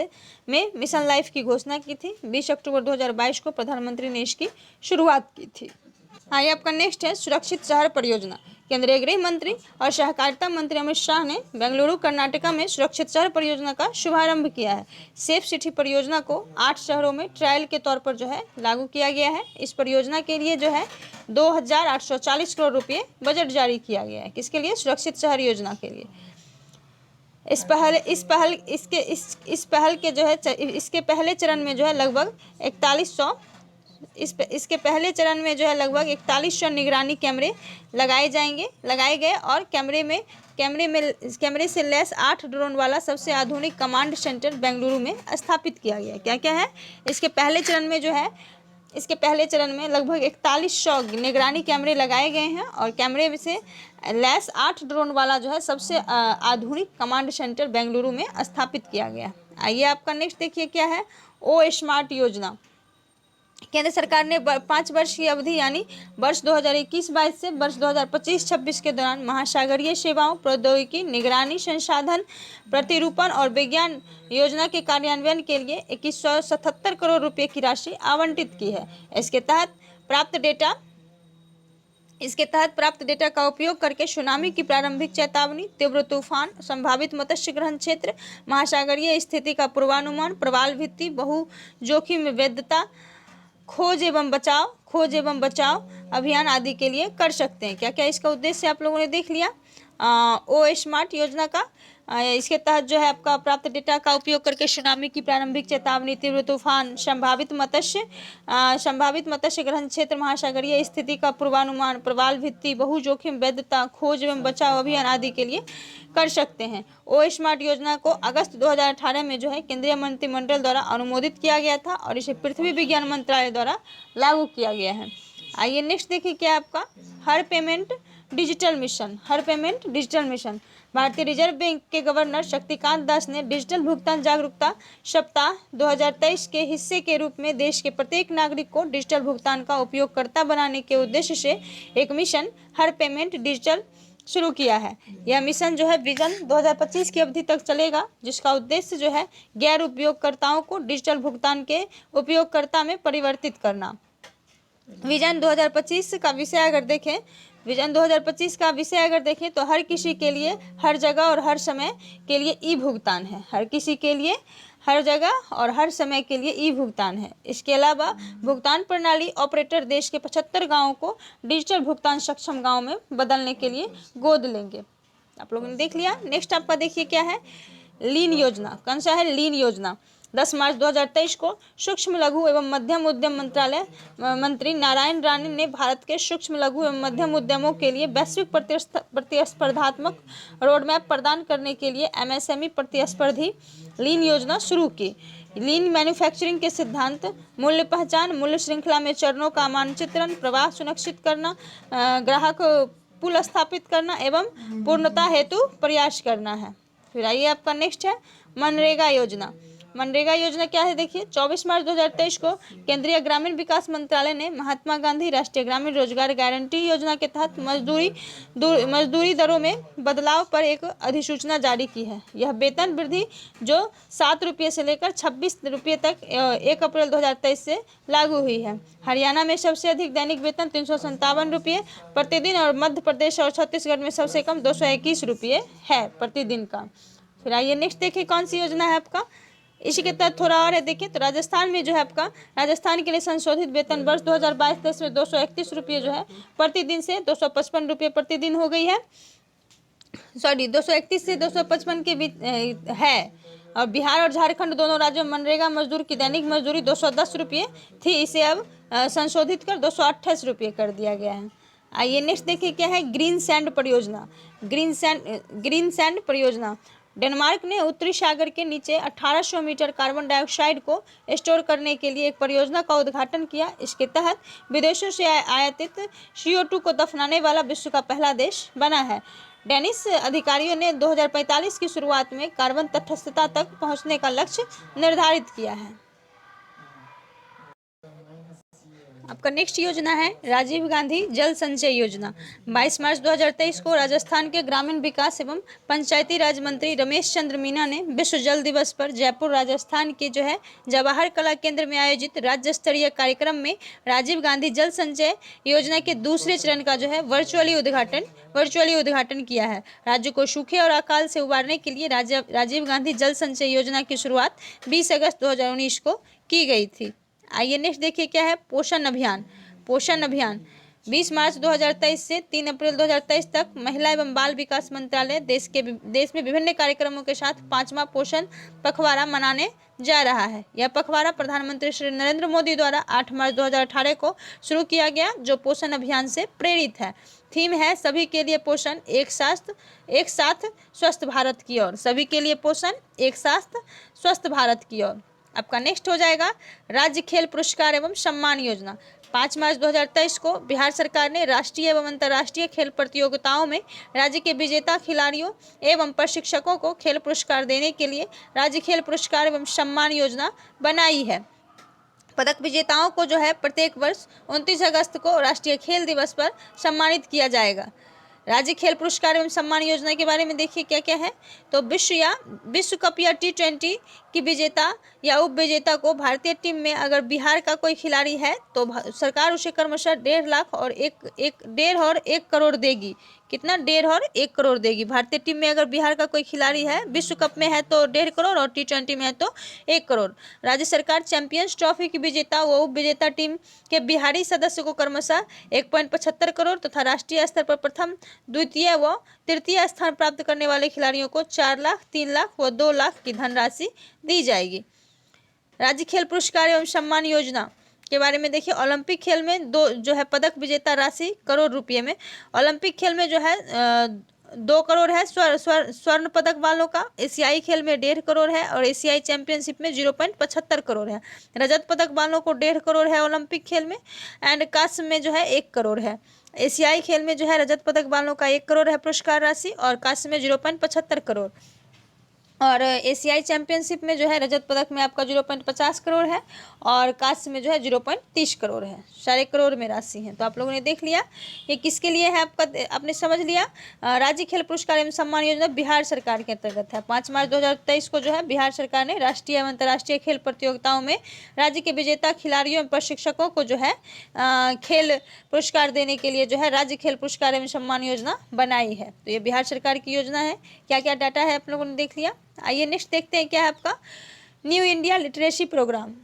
में मिशन लाइफ की घोषणा की थी। 20 अक्टूबर 2022 को प्रधानमंत्री ने इसकी शुरुआत की थी। हाँ, ये आपका नेक्स्ट है सुरक्षित शहर परियोजना। केंद्रीय गृह मंत्री और सहकारिता मंत्री अमित शाह ने बेंगलुरु कर्नाटका में सुरक्षित शहर परियोजना का शुभारंभ किया है। सेफ सिटी परियोजना को 8 शहरों में ट्रायल के तौर पर जो है लागू किया गया है। इस परियोजना के लिए जो है 2,840 करोड़ रुपये बजट जारी किया गया है। किसके लिए? सुरक्षित शहर योजना के लिए। इसके पहले चरण में जो है लगभग 4100 निगरानी कैमरे लगाए गए और कैमरे से लैस 8 ड्रोन वाला सबसे आधुनिक कमांड सेंटर बेंगलुरु में स्थापित किया गया। क्या क्या है इसके पहले चरण में लगभग 4100 निगरानी कैमरे लगाए गए हैं और कैमरे में से लैस 8 ड्रोन वाला जो है सबसे आधुनिक कमांड सेंटर बेंगलुरु में स्थापित किया गया। आइए आपका नेक्स्ट देखिए क्या है ओ स्मार्ट योजना। केंद्र सरकार ने 5 वर्ष की अवधि यानी वर्ष 2021-22 से वर्ष 2025-26 के दौरान महासागरीय सेवाओं, प्रौद्योगिकी, निगरानी, संसाधन, प्रतिरूपण और विज्ञान योजना के कार्यान्वयन के लिए 2177 करोड़ रुपए की राशि आवंटित की है। इसके तहत प्राप्त डेटा का उपयोग करके सुनामी की प्रारंभिक चेतावनी, तीव्र तूफान, संभावित मत्स्य ग्रहण क्षेत्र, महासागरीय स्थिति का पूर्वानुमान, प्रवाल भित्ति, बहु जोखिम वैधता, खोज एवं बचाव अभियान आदि के लिए कर सकते हैं। क्या क्या इसका उद्देश्य आप लोगों ने देख लिया ओ स्मार्ट योजना का। इसके तहत जो है आपका प्राप्त डेटा का उपयोग करके सुनामी की प्रारंभिक चेतावनी, तीव्र तूफान, संभावित मत्स्य ग्रहण क्षेत्र, महासागरीय स्थिति का पूर्वानुमान, प्रवाल भित्ति, बहु जोखिम वैधता, खोज एवं बचाव अभियान आदि के लिए कर सकते हैं। ओ स्मार्ट योजना को अगस्त 2018 में जो है केंद्रीय मंत्रिमंडल द्वारा अनुमोदित किया गया था और इसे पृथ्वी विज्ञान मंत्रालय द्वारा लागू किया गया है। आइए नेक्स्ट देखिए क्या आपका हर पेमेंट डिजिटल मिशन। भारतीय रिजर्व बैंक के गवर्नर शक्तिकांत दास ने डिजिटल भुगतान जागरूकता सप्ताह 2023 के हिस्से के रूप में देश के प्रत्येक नागरिक को डिजिटल भुगतान का उपयोगकर्ता बनाने के उद्देश्य से एक मिशन हर पेमेंट डिजिटल शुरू किया है। यह मिशन जो है विजन 2025 की अवधि तक चलेगा, जिसका उद्देश्य जो है गैर उपयोगकर्ताओं को डिजिटल भुगतान के उपयोगकर्ता में परिवर्तित करना। विजन 2025 का विषय अगर देखें विजन 2025 का विषय अगर देखें तो हर किसी के लिए हर जगह और हर समय के लिए ई भुगतान है। हर किसी के लिए हर जगह और हर समय के लिए ई भुगतान है। इसके अलावा भुगतान प्रणाली ऑपरेटर देश के 75 गांवों को डिजिटल भुगतान सक्षम गांव में बदलने के लिए गोद लेंगे। आप लोगों ने देख लिया। नेक्स्ट आपका देखिए क्या है, लीन योजना। कौन सा है, लीन योजना। 10 मार्च 2023 को सूक्ष्म लघु एवं मध्यम उद्यम मंत्रालय मंत्री नारायण राणे ने भारत के सूक्ष्म लघु एवं मध्यम उद्यमों के लिए वैश्विक प्रतिस्पर्धात्मक रोडमैप प्रदान करने के लिए एमएसएमई प्रतिस्पर्धी लीन योजना शुरू की। लीन मैन्युफैक्चरिंग के सिद्धांत मूल्य पहचान, मूल्य श्रृंखला में चरणों का मानचित्रण, प्रवाह सुनिश्चित करना, ग्राहक पुल स्थापित करना एवं पूर्णता हेतु प्रयास करना है। फिर आइए आपका नेक्स्ट है मनरेगा योजना। मनरेगा योजना क्या है देखिए, 24 मार्च 2023 को केंद्रीय ग्रामीण विकास मंत्रालय ने महात्मा गांधी राष्ट्रीय ग्रामीण रोजगार गारंटी योजना के तहत मजदूरी दरों में बदलाव पर एक अधिसूचना जारी की है। यह वेतन वृद्धि जो 7 रुपये से लेकर 26 रुपये तक 1 अप्रैल 2023 से लागू हुई है। हरियाणा में सबसे अधिक दैनिक वेतन 357 रुपये प्रतिदिन और मध्य प्रदेश और छत्तीसगढ़ में सबसे कम 221 रुपये है प्रतिदिन का। फिर आइए नेक्स्ट देखिए कौन सी योजना है आपका, इसी के तहत थोड़ा और है देखिए। तो राजस्थान में जो है आपका, राजस्थान के लिए संशोधित वेतन वर्ष 2022-23 में 231 रुपये जो है प्रतिदिन से 255 रुपये प्रतिदिन हो गई है। सॉरी, 231 से 255 के बीच है। और बिहार और झारखंड दोनों राज्यों में मनरेगा मजदूर की दैनिक मजदूरी 210 रुपये थी, इसे अब संशोधित कर 228 रुपये कर दिया गया है। आइए नेक्स्ट देखिए क्या है, ग्रीन सैंड परियोजना। ग्रीन सैंड परियोजना डेनमार्क ने उत्तरी सागर के नीचे 1800 मीटर कार्बन डाइऑक्साइड को स्टोर करने के लिए एक परियोजना का उद्घाटन किया। इसके तहत विदेशों से आयातित CO2 को दफनाने वाला विश्व का पहला देश बना है। डेनिश अधिकारियों ने 2045 की शुरुआत में कार्बन तटस्थता तक पहुंचने का लक्ष्य निर्धारित किया है। आपका नेक्स्ट योजना है राजीव गांधी जल संचय योजना। 22 मार्च 2023 को राजस्थान के ग्रामीण विकास एवं पंचायती राज मंत्री रमेश चंद्र मीना ने विश्व जल दिवस पर जयपुर राजस्थान के जो है जवाहर कला केंद्र में आयोजित राज्य स्तरीय कार्यक्रम में राजीव गांधी जल संचय योजना के दूसरे चरण का जो है वर्चुअली उद्घाटन किया है। राज्य को सूखे और अकाल से उबारने के लिए राजीव गांधी जल संचय योजना की शुरुआत 20 अगस्त 2019 को की गई थी। आइए नेक्स्ट देखिए क्या है, पोषण अभियान। पोषण अभियान 20 मार्च 2023 से 3 अप्रैल 2023 तक महिला एवं बाल विकास मंत्रालय देश में विभिन्न कार्यक्रमों के साथ 5वां पोषण पखवाड़ा मनाने जा रहा है। यह पखवाड़ा प्रधानमंत्री श्री नरेंद्र मोदी द्वारा 8 मार्च 2018 को शुरू किया गया, जो पोषण अभियान से प्रेरित है। थीम है सभी के लिए पोषण, एक साथ स्वस्थ भारत की ओर। सभी के लिए पोषण, एक साथ स्वस्थ भारत की ओर। आपका नेक्स्ट हो जाएगा राज्य खेल पुरस्कार एवं सम्मान योजना। 5 मार्च 2023 को बिहार सरकार ने राष्ट्रीय एवं अंतर्राष्ट्रीय खेल प्रतियोगिताओं में राज्य के विजेता खिलाड़ियों एवं प्रशिक्षकों को खेल पुरस्कार देने के लिए राज्य खेल पुरस्कार एवं सम्मान योजना बनाई है। पदक विजेताओं को जो है प्रत्येक वर्ष 29 अगस्त को राष्ट्रीय खेल दिवस पर सम्मानित किया जाएगा। राज्य खेल पुरस्कार एवं सम्मान योजना के बारे में देखिए क्या क्या है। तो विश्व कप या T20 की विजेता या उप विजेता को भारतीय टीम में अगर बिहार का कोई खिलाड़ी है तो सरकार उसे क्रमशः 1.5 लाख और 1 करोड़ देगी। कितना, 1.5 और 1 करोड़ देगी। भारतीय टीम में अगर बिहार का कोई खिलाड़ी है, विश्व कप में है तो 1.5 करोड़ और T20 में है तो 1 करोड़। राज्य सरकार चैंपियंस ट्रॉफी की विजेता व उप विजेता टीम के बिहारी सदस्य को क्रमशः 1.75 करोड़ तथा राष्ट्रीय स्तर पर प्रथम, द्वितीय व तृतीय स्थान प्राप्त करने वाले खिलाड़ियों को 4 लाख, 3 लाख व 2 लाख की धनराशि दी जाएगी। राज्य खेल पुरस्कार एवं सम्मान योजना के बारे में देखिए। ओलंपिक खेल में जो है पदक विजेता राशि करोड़ रुपये में। ओलंपिक खेल में जो है 2 करोड़ है स्वर्ण पदक वालों का। एशियाई खेल में 1.5 करोड़ है और एशियाई चैंपियनशिप में 0.75 करोड़ है। रजत पदक वालों को 1.5 करोड़ है ओलंपिक खेल में। एंड कांस्य में जो है 1 करोड़ है। एशियाई खेल में जो है रजत पदक वालों का 1 करोड़ है पुरस्कार राशि और कांस्य में 0.75 करोड़। और एशियाई चैंपियनशिप में जो है रजत पदक में आपका 0.50 करोड़ है और कांस्य में जो है 0.30 करोड़ है। सारे करोड़ में राशि है। तो आप लोगों ने देख लिया ये किसके लिए है, आपने समझ लिया। राज्य खेल पुरस्कार एवं सम्मान योजना बिहार सरकार के अंतर्गत है। 5 मार्च 2023 को जो है बिहार सरकार ने राष्ट्रीय एवं अंतर्राष्ट्रीय खेल प्रतियोगिताओं में राज्य के विजेता खिलाड़ियों एवं प्रशिक्षकों को जो है खेल पुरस्कार देने के लिए जो है राज्य खेल पुरस्कार एवं सम्मान योजना बनाई है। तो ये बिहार सरकार की योजना है। क्या क्या डाटा है आप लोगों ने देख लिया। आइए नेक्स्ट देखते हैं क्या है आपका New India Literacy Programme.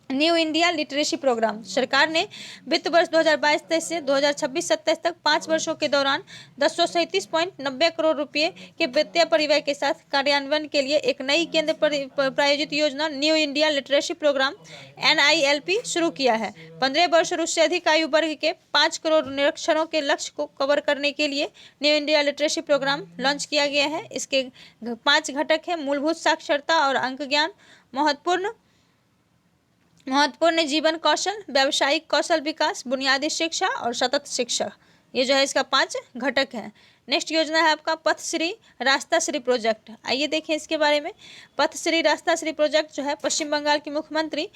New India Literacy Programme सरकार ने वित्त वर्ष 2022-23 से 2026-27 तक 5 वर्षों के दौरान 1037.90 करोड़ रुपए के वित्तीय परिव्यय के साथ कार्यान्वयन के लिए एक नई केंद्र प्रायोजित योजना New India Literacy Programme NILP शुरू किया है। 15 वर्ष और उससे अधिक आयु वर्ग के 5 करोड़ निरक्षरों के लक्ष्य को कवर करने के लिए New India Literacy Programme launch किया गया है। इसके 5 घटक है: मूलभूत साक्षरता और अंक ज्ञान, महत्वपूर्ण जीवन कौशल, व्यावसायिक कौशल विकास, बुनियादी शिक्षा और सतत शिक्षा। ये जो है इसका 5 घटक है। नेक्स्ट योजना है आपका पथश्री रास्ताश्री प्रोजेक्ट। आइए देखें इसके बारे में। पथश्री रास्ताश्री प्रोजेक्ट जो है पश्चिम बंगाल की मुख्यमंत्री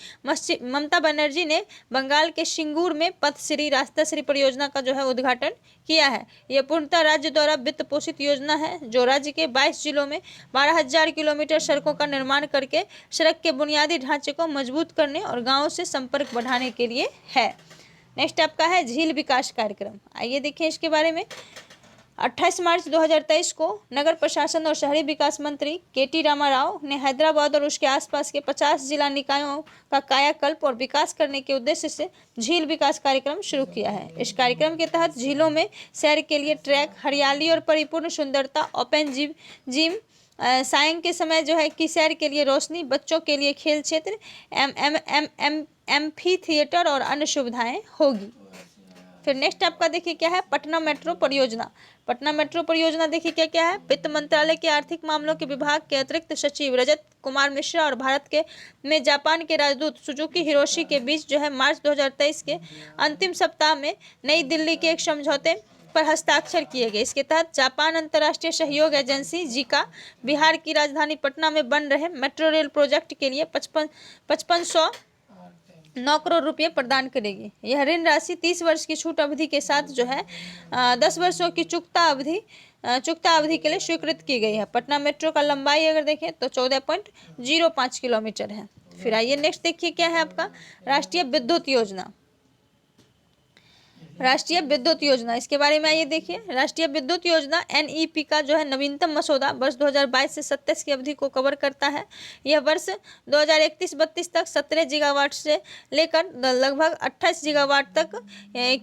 ममता बनर्जी ने बंगाल के सिंगूर में पथश्री रास्ताश्री परियोजना का जो है उद्घाटन किया है। यह पूर्णतः राज्य द्वारा वित्त पोषित योजना है जो राज्य के 22 जिलों में 12,000 किलोमीटर सड़कों का निर्माण करके सड़क के बुनियादी ढांचे को मजबूत करने और गाँवों से संपर्क बढ़ाने के लिए है। नेक्स्ट आपका है झील विकास कार्यक्रम। आइए देखें इसके बारे में। 28 मार्च 2023 को नगर प्रशासन और शहरी विकास मंत्री KT रामाराव ने हैदराबाद और उसके आसपास के 50 जिला निकायों का कायाकल्प और विकास करने के उद्देश्य से झील विकास कार्यक्रम शुरू किया है। इस कार्यक्रम के तहत झीलों में सैर के लिए ट्रैक, हरियाली और परिपूर्ण सुंदरता, ओपन जिम, सायं के समय जो है की सैर के लिए रोशनी, बच्चों के लिए खेल क्षेत्र, एम्फी थिएटर और अन्य सुविधाएं होगी। फिर नेक्स्ट आपका देखिए क्या है पटना मेट्रो परियोजना। पटना मेट्रो परियोजना देखिए क्या क्या है। वित्त मंत्रालय के आर्थिक मामलों के विभाग के अतिरिक्त सचिव रजत कुमार मिश्रा और भारत के में जापान के राजदूत सुजुकी हिरोशी के बीच जो है मार्च 2023 के अंतिम सप्ताह में नई दिल्ली के एक समझौते पर हस्ताक्षर किए गए। इसके तहत जापान अंतर्राष्ट्रीय सहयोग एजेंसी JICA बिहार की राजधानी पटना में बन रहे मेट्रो रेल प्रोजेक्ट के लिए 5509 करोड़ रुपए प्रदान करेगी। यह ऋण राशि 30 वर्ष की छूट अवधि के साथ जो है 10 वर्षों की चुकता अवधि के लिए स्वीकृत की गई है। पटना मेट्रो का लंबाई अगर देखें तो 14.05 किलोमीटर है। फिर आइए नेक्स्ट देखिए क्या है आपका राष्ट्रीय विद्युत योजना। राष्ट्रीय विद्युत योजना इसके बारे में आइए देखिए। राष्ट्रीय विद्युत योजना NEP का जो है नवीनतम मसौदा वर्ष 2022 से 27 की अवधि को कवर करता है। यह वर्ष 2031-32 तक 17 गीगावाट से लेकर लगभग 28 गीगावाट तक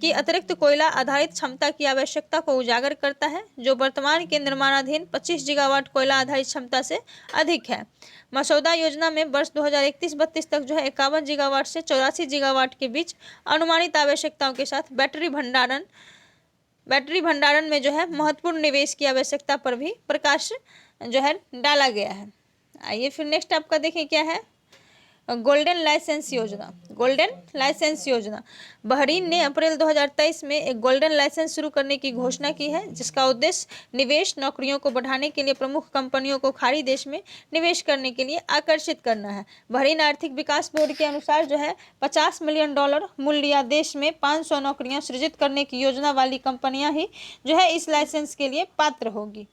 की अतिरिक्त कोयला आधारित क्षमता की आवश्यकता को उजागर करता है, जो वर्तमान के निर्माणाधीन 25 गीगावाट कोयला आधारित क्षमता से अधिक है। मसौदा योजना में वर्ष 2031-32 तक जो है 51 गीगावाट से 84 गीगावाट के बीच अनुमानित आवश्यकताओं के साथ बैटरी भंडारण में जो है महत्वपूर्ण निवेश की आवश्यकता पर भी प्रकाश जो है डाला गया है। आइए फिर नेक्स्ट आपका देखें क्या है गोल्डन लाइसेंस योजना। गोल्डन लाइसेंस योजना बहरीन ने अप्रैल 2023 में एक गोल्डन लाइसेंस शुरू करने की घोषणा की है, जिसका उद्देश्य निवेश नौकरियों को बढ़ाने के लिए प्रमुख कंपनियों को खाड़ी देश में निवेश करने के लिए आकर्षित करना है। बहरीन आर्थिक विकास बोर्ड के अनुसार जो है $50 मिलियन मूल्य या देश में 500 नौकरियां सृजित करने की योजना वाली कंपनियां ही जो है इस लाइसेंस के लिए पात्र होगी।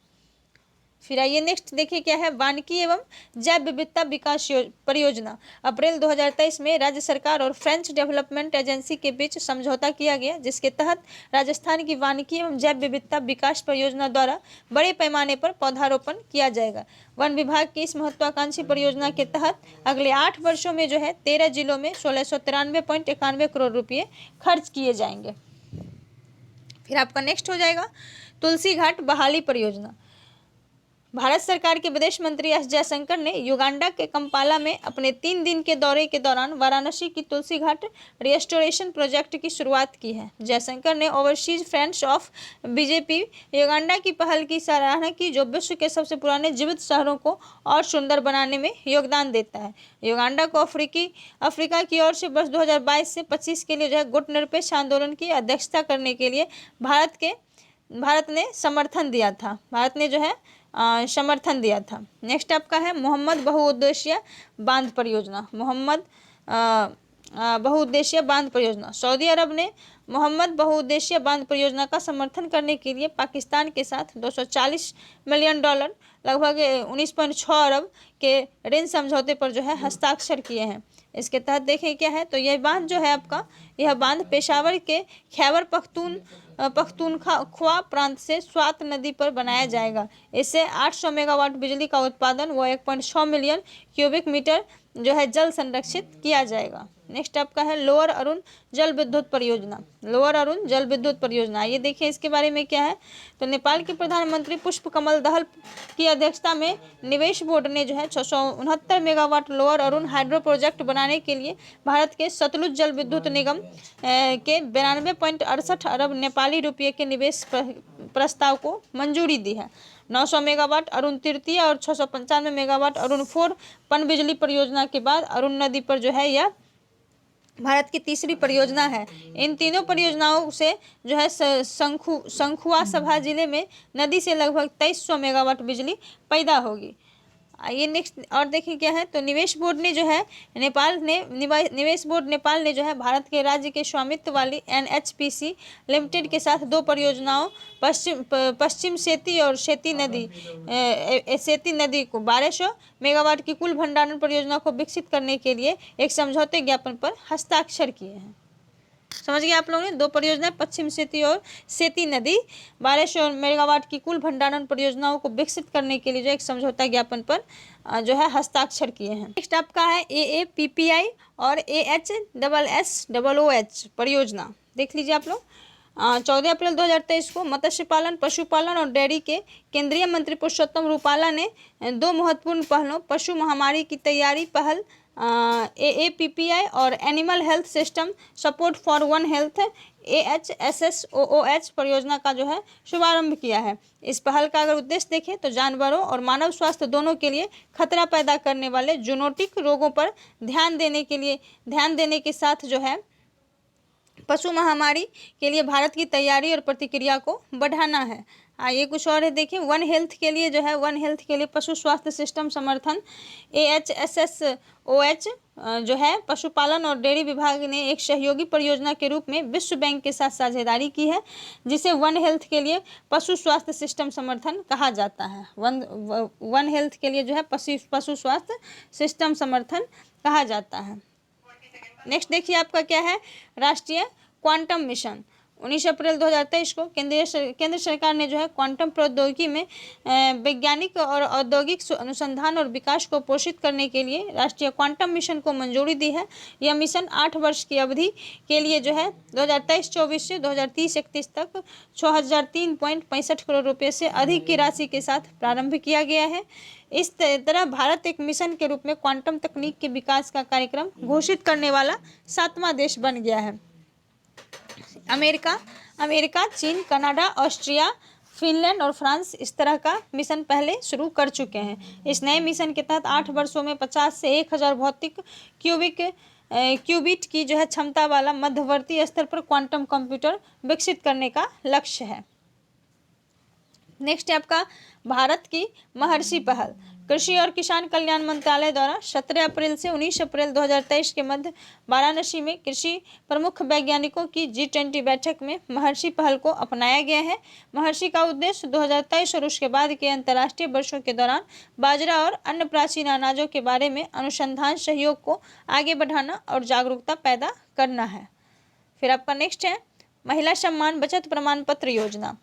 फिर आइए नेक्स्ट देखिए क्या है वानिकी एवं जैव विविधता विकास परियोजना। अप्रैल 2023 में राज्य सरकार और फ्रेंच डेवलपमेंट एजेंसी के बीच समझौता किया गया, जिसके तहत राजस्थान की वानिकी एवं जैव विविधता विकास परियोजना द्वारा बड़े पैमाने पर पौधारोपण किया जाएगा। वन विभाग की इस महत्वाकांक्षी परियोजना के तहत अगले 8 वर्षों में जो है 13 जिलों में 1693.91 करोड़ रुपये खर्च किए जाएंगे। फिर आपका नेक्स्ट हो जाएगा तुलसी घाट बहाली परियोजना। भारत सरकार के विदेश मंत्री एस जयशंकर ने युगांडा के कंपाला में अपने 3 दिन के दौरे के दौरान वाराणसी की तुलसी घाट रिस्टोरेशन प्रोजेक्ट की शुरुआत की है। जयशंकर ने overseas friends of BJP Uganda की पहल की सराहना की, जो विश्व के सबसे पुराने जीवित शहरों को और सुंदर बनाने में योगदान देता है। युगांडा को अफ्रीका की ओर से वर्ष 2022 से 25 के लिए जो है गुटनिरपेक्ष आंदोलन की अध्यक्षता करने के लिए भारत ने समर्थन दिया था। भारत ने जो है समर्थन दिया था। नेक्स्ट आपका है मोहम्मद बहुउद्देशीय बांध परियोजना। बहुउद्देशीय बांध परियोजना। सऊदी अरब ने मोहम्मद बहुउद्देशीय बांध परियोजना का समर्थन करने के लिए पाकिस्तान के साथ $240 मिलियन लगभग 19.6 अरब के ऋण समझौते पर जो है हस्ताक्षर किए हैं। इसके तहत देखें क्या है, तो यह बांध जो है आपका, यह बांध पेशावर के खैबर पख्तूनख्वा प्रांत से स्वात नदी पर बनाया जाएगा। इससे 800 मेगावाट बिजली का उत्पादन व 1.6 मिलियन क्यूबिक मीटर जो है जल संरक्षित किया जाएगा। नेक्स्ट आपका है लोअर अरुण जल विद्युत परियोजना। लोअर अरुण जल विद्युत परियोजना, ये देखिए इसके बारे में क्या है, तो नेपाल के प्रधानमंत्री पुष्प कमल दहल की अध्यक्षता में निवेश बोर्ड ने जो है 669 megawatt lower Arun hydro project बनाने के लिए भारत के सतलुज जल विद्युत निगम के 92.68 अरब नेपाली रुपये के निवेश प्रस्ताव को मंजूरी दी है। 900 मेगावाट अरुण तृतीय और 695 मेगावाट अरुण 4 पनबिजली परियोजना के बाद अरुण नदी पर जो है यह भारत की तीसरी परियोजना है। इन तीनों परियोजनाओं से जो है शंखुआ सभा जिले में नदी से लगभग 2300 मेगावाट बिजली पैदा होगी। आइए नेक्स्ट और देखिए क्या है, तो निवेश बोर्ड ने जो है निवेश बोर्ड नेपाल ने जो है भारत के राज्य के स्वामित्व वाली NHPC लिमिटेड के साथ 2 परियोजनाओं पश्चिम सेती और सेती नदी को 1200 मेगावाट की कुल भंडारण परियोजना को विकसित करने के लिए एक समझौते ज्ञापन पर हस्ताक्षर किए हैं। समझ गए आप लोगों ने, 2 परियोजनाएं पश्चिम सेती और सेती नदी 1200 मेगावाट की कुल भंडारण परियोजनाओं को विकसित करने के लिए जो एक समझौता ज्ञापन पर जो है हस्ताक्षर किए हैं। नेक्स्ट आपका है AAPPI और AHSSOOH परियोजना। देख लीजिए आप लोग। 14 अप्रैल 2023 को मत्स्य पालन, पशुपालन और डेयरी के केंद्रीय मंत्री पुरुषोत्तम रूपाला ने 2 महत्वपूर्ण पहलों पशु महामारी की तैयारी पहल AAPPI और animal health system support for one health AHSSOOH परियोजना का जो है शुभारंभ किया है। इस पहल का अगर उद्देश्य देखें तो जानवरों और मानव स्वास्थ्य दोनों के लिए खतरा पैदा करने वाले जूनोटिक रोगों पर ध्यान देने के साथ जो है पशु महामारी के लिए भारत की तैयारी और प्रतिक्रिया को बढ़ाना है। आइए कुछ और है, देखिए वन हेल्थ के लिए पशु स्वास्थ्य सिस्टम समर्थन AHSSOH जो है पशुपालन और डेयरी विभाग ने एक सहयोगी परियोजना के रूप में विश्व बैंक के साथ साझेदारी की है, जिसे वन हेल्थ के लिए पशु स्वास्थ्य सिस्टम समर्थन कहा जाता है। वन हेल्थ के लिए जो है पशु स्वास्थ्य सिस्टम समर्थन कहा जाता है। नेक्स्ट देखिए आपका क्या है, राष्ट्रीय क्वांटम मिशन। 19 अप्रैल 2023 को केंद्र सरकार ने जो है क्वांटम प्रौद्योगिकी में वैज्ञानिक और औद्योगिक अनुसंधान और विकास को पोषित करने के लिए राष्ट्रीय क्वांटम मिशन को मंजूरी दी है। यह मिशन 8 वर्ष की अवधि के लिए जो है 2023-24 से 2030-31 तक 6003.65 करोड़ रुपये से अधिक की राशि के साथ प्रारंभ किया गया है। इस तरह भारत एक मिशन के रूप में क्वांटम तकनीक के विकास का कार्यक्रम घोषित करने वाला 7वां देश बन गया है। अमेरिका, चीन, कनाडा, ऑस्ट्रिया, फिनलैंड और फ्रांस इस तरह का मिशन पहले शुरू कर चुके हैं। इस नए मिशन के तहत 8 वर्षों में 50 से 1000 भौतिक क्यूबिट की जो है क्षमता वाला मध्यवर्ती स्तर पर क्वांटम कंप्यूटर विकसित करने का लक्ष्य है। नेक्स्ट है आपका भारत की महर्षि पहल। कृषि और किसान कल्याण मंत्रालय द्वारा 17 अप्रैल से 19 अप्रैल 2023 के मध्य वाराणसी में कृषि प्रमुख वैज्ञानिकों की G20 बैठक में महर्षि पहल को अपनाया गया है। महर्षि का उद्देश्य 2023 और उसके बाद के अंतर्राष्ट्रीय वर्षों के दौरान बाजरा और अन्य प्राचीन अनाजों के बारे में अनुसंधान सहयोग को आगे बढ़ाना और जागरूकता पैदा करना है। फिर आपका नेक्स्ट है महिला सम्मान बचत प्रमाण पत्र योजना।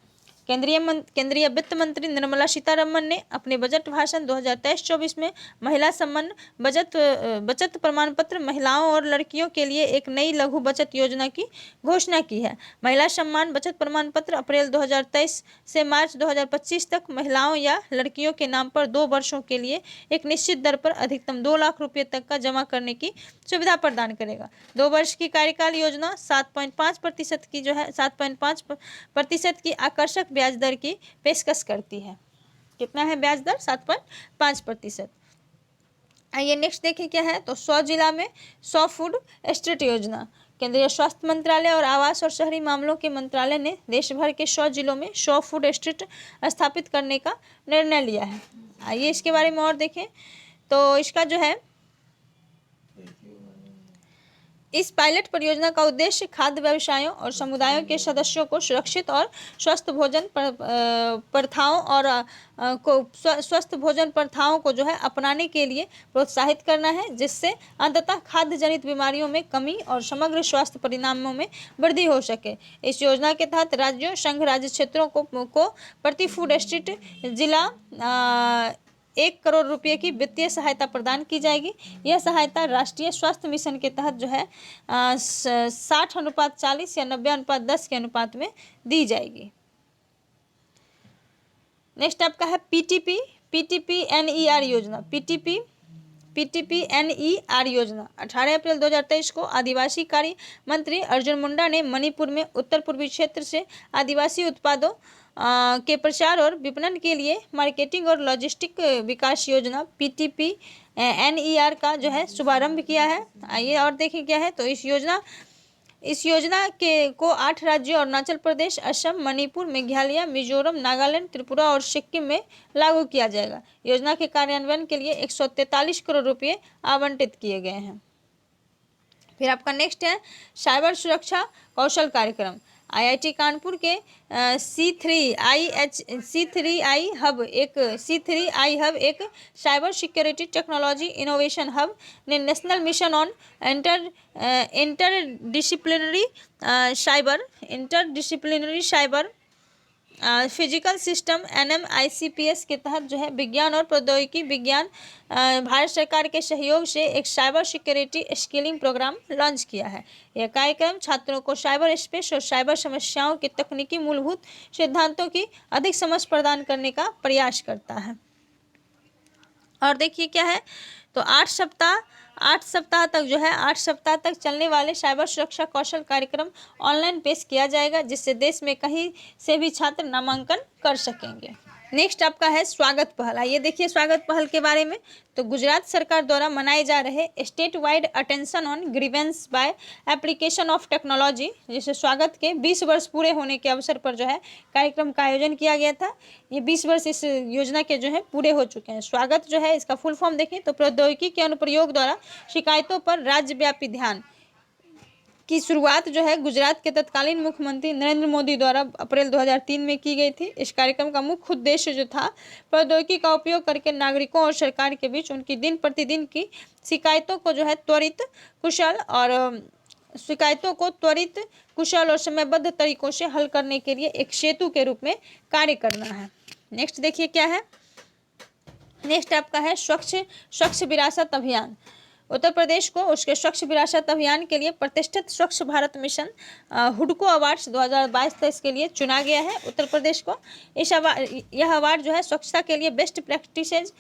केंद्रीय वित्त मंत्री निर्मला सीतारमण ने अपने बजट भाषण 2023-24 में महिला सम्मान बचत प्रमाण पत्र महिलाओं और लड़कियों के लिए एक नई लघु बचत योजना की घोषणा की है। महिला सम्मान बचत प्रमाण पत्र अप्रैल 2023 से मार्च 2025 तक महिलाओं या लड़कियों के नाम पर 2 वर्षों के लिए एक निश्चित दर पर अधिकतम 2 लाख रुपये तक का जमा करने की सुविधा प्रदान करेगा। 2 वर्ष की कार्यकाल योजना 7.5% की जो है 7.5% की आकर्षक ब्याज दर की पेशकश करती है। कितना है ब्याज दर? 7.5%। आइए नेक्स्ट देखिए क्या है, तो 100 जिला में 100 फूड स्ट्रीट योजना। केंद्रीय स्वास्थ्य मंत्रालय और आवास और शहरी मामलों के मंत्रालय ने देश भर के 100 जिलों में 100 फूड स्ट्रीट स्थापित करने का निर्णय लिया है। आइए इसके बारे में और देखें। तो इसका जो है, इस पायलट परियोजना का उद्देश्य खाद्य व्यवसायों और समुदायों के सदस्यों को सुरक्षित और स्वस्थ भोजन प्रथाओं को जो है अपनाने के लिए प्रोत्साहित करना है, जिससे अंततः खाद्य जनित बीमारियों में कमी और समग्र स्वास्थ्य परिणामों में वृद्धि हो सके। इस योजना के तहत राज्यों, संघ राज्य क्षेत्रों को प्रति फूड स्ट्रीट जिला 1 करोड़ रुपये की वित्तीय सहायता प्रदान की जाएगी। यह सहायता राष्ट्रीय स्वास्थ्य मिशन के तहत जो है 60:40 या 90:10 के अनुपात में दी जाएगी। नेक्स्ट आपका है PTP-NER योजना। PTP-NER योजना 18 अप्रैल 2023 को आदिवासी कार्य मंत्री अर्जुन मुंडा ने मणिपुर में उत्तर पूर्वी क्षेत्र से आदिवासी उत्पादों के प्रचार और विपणन के लिए मार्केटिंग और लॉजिस्टिक विकास योजना PTP-NER का जो है शुभारंभ किया है। आइए और देखें क्या है। तो इस योजना को 8 राज्यों अरुणाचल प्रदेश, असम, मणिपुर, मेघालय, मिजोरम, नागालैंड, त्रिपुरा और सिक्किम में लागू किया जाएगा। योजना के कार्यान्वयन के लिए 143 करोड़ रुपये आवंटित किए गए हैं। फिर आपका नेक्स्ट है साइबर सुरक्षा कौशल कार्यक्रम। IIT कानपुर के C3I हब एक cyber security technology innovation hub ने national mission on interdisciplinary cyber physical system NMICPS के तहत जो है विज्ञान और प्रौद्योगिकी विज्ञान भारत सरकार के सहयोग से एक cyber security skilling programme launch किया है। यह कार्यक्रम छात्रों को साइबर स्पेस और साइबर समस्याओं के तकनीकी मूलभूत सिद्धांतों की अधिक समझ प्रदान करने का प्रयास करता है। और देखिए क्या है। तो 8 सप्ताह तक चलने वाले साइबर सुरक्षा कौशल कार्यक्रम ऑनलाइन पेश किया जाएगा, जिससे देश में कहीं से भी छात्र नामांकन कर सकेंगे। नेक्स्ट आपका है स्वागत पहल। आइए देखिए स्वागत पहल के बारे में। तो गुजरात सरकार द्वारा मनाए जा रहे state wide attention on grievance by application of technology, जिसे स्वागत के 20 वर्ष पूरे होने के अवसर पर जो है कार्यक्रम का आयोजन किया गया था। ये 20 वर्ष इस योजना के जो है पूरे हो चुके हैं। स्वागत जो है इसका फुल फॉर्म देखें तो प्रौद्योगिकी के अनुप्रयोग द्वारा शिकायतों पर राज्यव्यापी ध्यान की शुरुआत जो है गुजरात के तत्कालीन मुख्यमंत्री नरेंद्र मोदी द्वारा अप्रैल 2003 में की गई थी। इस कार्यक्रम का मुख्य उद्देश्य जो था प्रौद्योगिकी का उपयोग करके नागरिकों और सरकार के बीच उनकी दिन प्रतिदिन की शिकायतों को जो है त्वरित, कुशल और समयबद्ध तरीकों से हल करने के लिए एक सेतु के रूप में कार्य करना है। नेक्स्ट देखिए क्या है। नेक्स्ट आपका है स्वच्छ विरासत अभियान। उत्तर प्रदेश को उसके स्वच्छ विरासत अभियान के लिए प्रतिष्ठित स्वच्छ भारत मिशन हुडको अवार्ड्स 2022-23 के लिए चुना गया है। उत्तर प्रदेश को यह अवार्ड जो है स्वच्छता के लिए best practices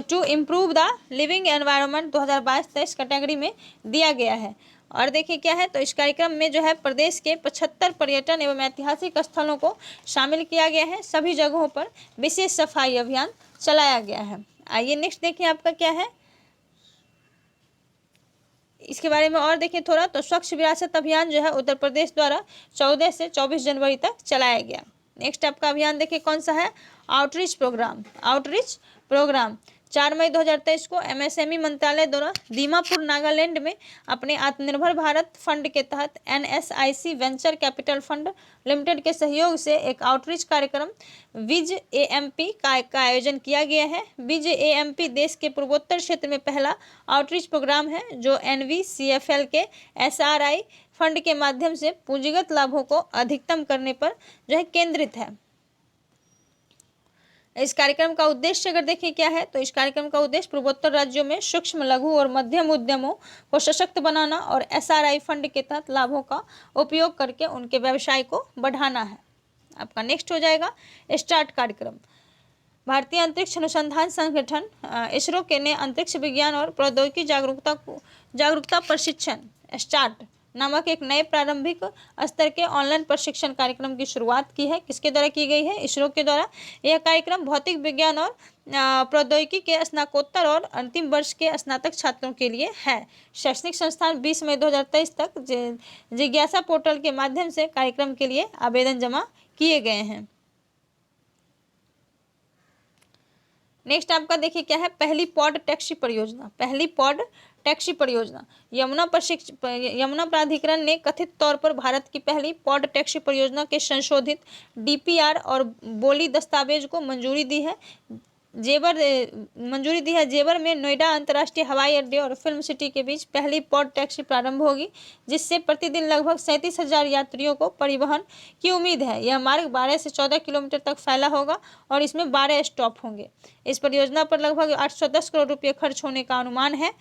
to improve the living environment 2022-23 category में दिया गया है। और देखिए क्या है। तो इस कार्यक्रम में जो है प्रदेश के 75 पर्यटन एवं ऐतिहासिक स्थलों को शामिल किया गया है। सभी जगहों पर विशेष सफाई अभियान चलाया गया है। आइए नेक्स्ट देखिए आपका क्या है, इसके बारे में और देखें थोड़ा। तो स्वच्छ विरासत अभियान जो है उत्तर प्रदेश द्वारा 14 से 24 जनवरी तक चलाया गया। नेक्स्ट आपका अभियान देखिए कौन सा है, आउटरीच प्रोग्राम 4 मई 2023 को MSME मंत्रालय द्वारा दीमापुर नागालैंड में अपने आत्मनिर्भर भारत फंड के तहत NSIC venture capital fund limited के सहयोग से एक आउटरीच कार्यक्रम विज AMP का आयोजन किया गया है। विज AMP देश के पूर्वोत्तर क्षेत्र में पहला आउटरीच प्रोग्राम है जो NVCFL के SRI फंड के माध्यम से पूंजीगत लाभों को अधिकतम करने पर जो है केंद्रित है। इस कार्यक्रम का उद्देश्य अगर देखें क्या है, तो इस कार्यक्रम का उद्देश्य पूर्वोत्तर राज्यों में सूक्ष्म, लघु और मध्यम उद्यमों को सशक्त बनाना और SRI फंड के तहत लाभों का उपयोग करके उनके व्यवसाय को बढ़ाना है। आपका नेक्स्ट हो जाएगा स्टार्ट कार्यक्रम। भारतीय अंतरिक्ष अनुसंधान संगठन इसरो ने अंतरिक्ष विज्ञान और प्रौद्योगिकी जागरूकता प्रशिक्षण स्टार्ट नामक एक नए प्रारंभिक स्तर के ऑनलाइन प्रशिक्षण कार्यक्रम की शुरुआत की है। किसके द्वारा की गई है? इसरो के द्वारा। यह कार्यक्रम भौतिक विज्ञान और प्रौद्योगिकी के स्नातकोत्तर और अंतिम वर्ष के स्नातक छात्रों के लिए है। शैक्षणिक संस्थान 20 मई 2023 तक जिज्ञासा पोर्टल के माध्यम से कार्यक्रम के लिए आवेदन जमा किए गए हैं। नेक्स्ट आपका देखिए क्या है, पहली पॉड टैक्सी परियोजना। पहली पॉड टैक्सी परियोजना यमुना प्राधिकरण ने कथित तौर पर भारत की पहली पॉड टैक्सी परियोजना के संशोधित डीपीआर और बोली दस्तावेज को मंजूरी दी है। जेवर में नोएडा अंतर्राष्ट्रीय हवाई अड्डे और फिल्म सिटी के बीच पहली पॉड टैक्सी प्रारंभ होगी, जिससे प्रतिदिन लगभग 37,000 यात्रियों को परिवहन की उम्मीद है। यह मार्ग 12 से 14 किलोमीटर तक फैला होगा और इसमें 12 स्टॉप होंगे। इस परियोजना पर लगभग 810 करोड़ रुपये खर्च होने का अनुमान है।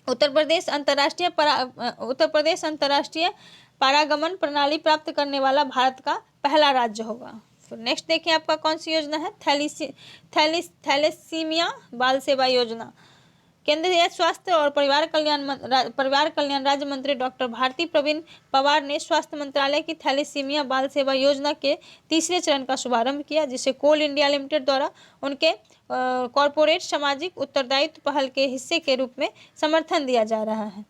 उत्तर प्रदेश अंतर्राष्ट्रीय पारागमन प्रणाली प्राप्त करने वाला भारत का पहला राज्य होगा। नेक्स्ट देखिए आपका कौन सी योजना है, थैलेसीमिया बाल सेवा योजना। केंद्रीय स्वास्थ्य और परिवार कल्याण राज्य मंत्री डॉक्टर भारती प्रवीण पवार ने स्वास्थ्य मंत्रालय की थैलेसीमिया बाल सेवा योजना के तीसरे चरण का शुभारंभ किया, जिसे कोल इंडिया लिमिटेड द्वारा उनके कॉरपोरेट सामाजिक उत्तरदायित्व पहल के हिस्से के रूप में समर्थन दिया जा रहा है।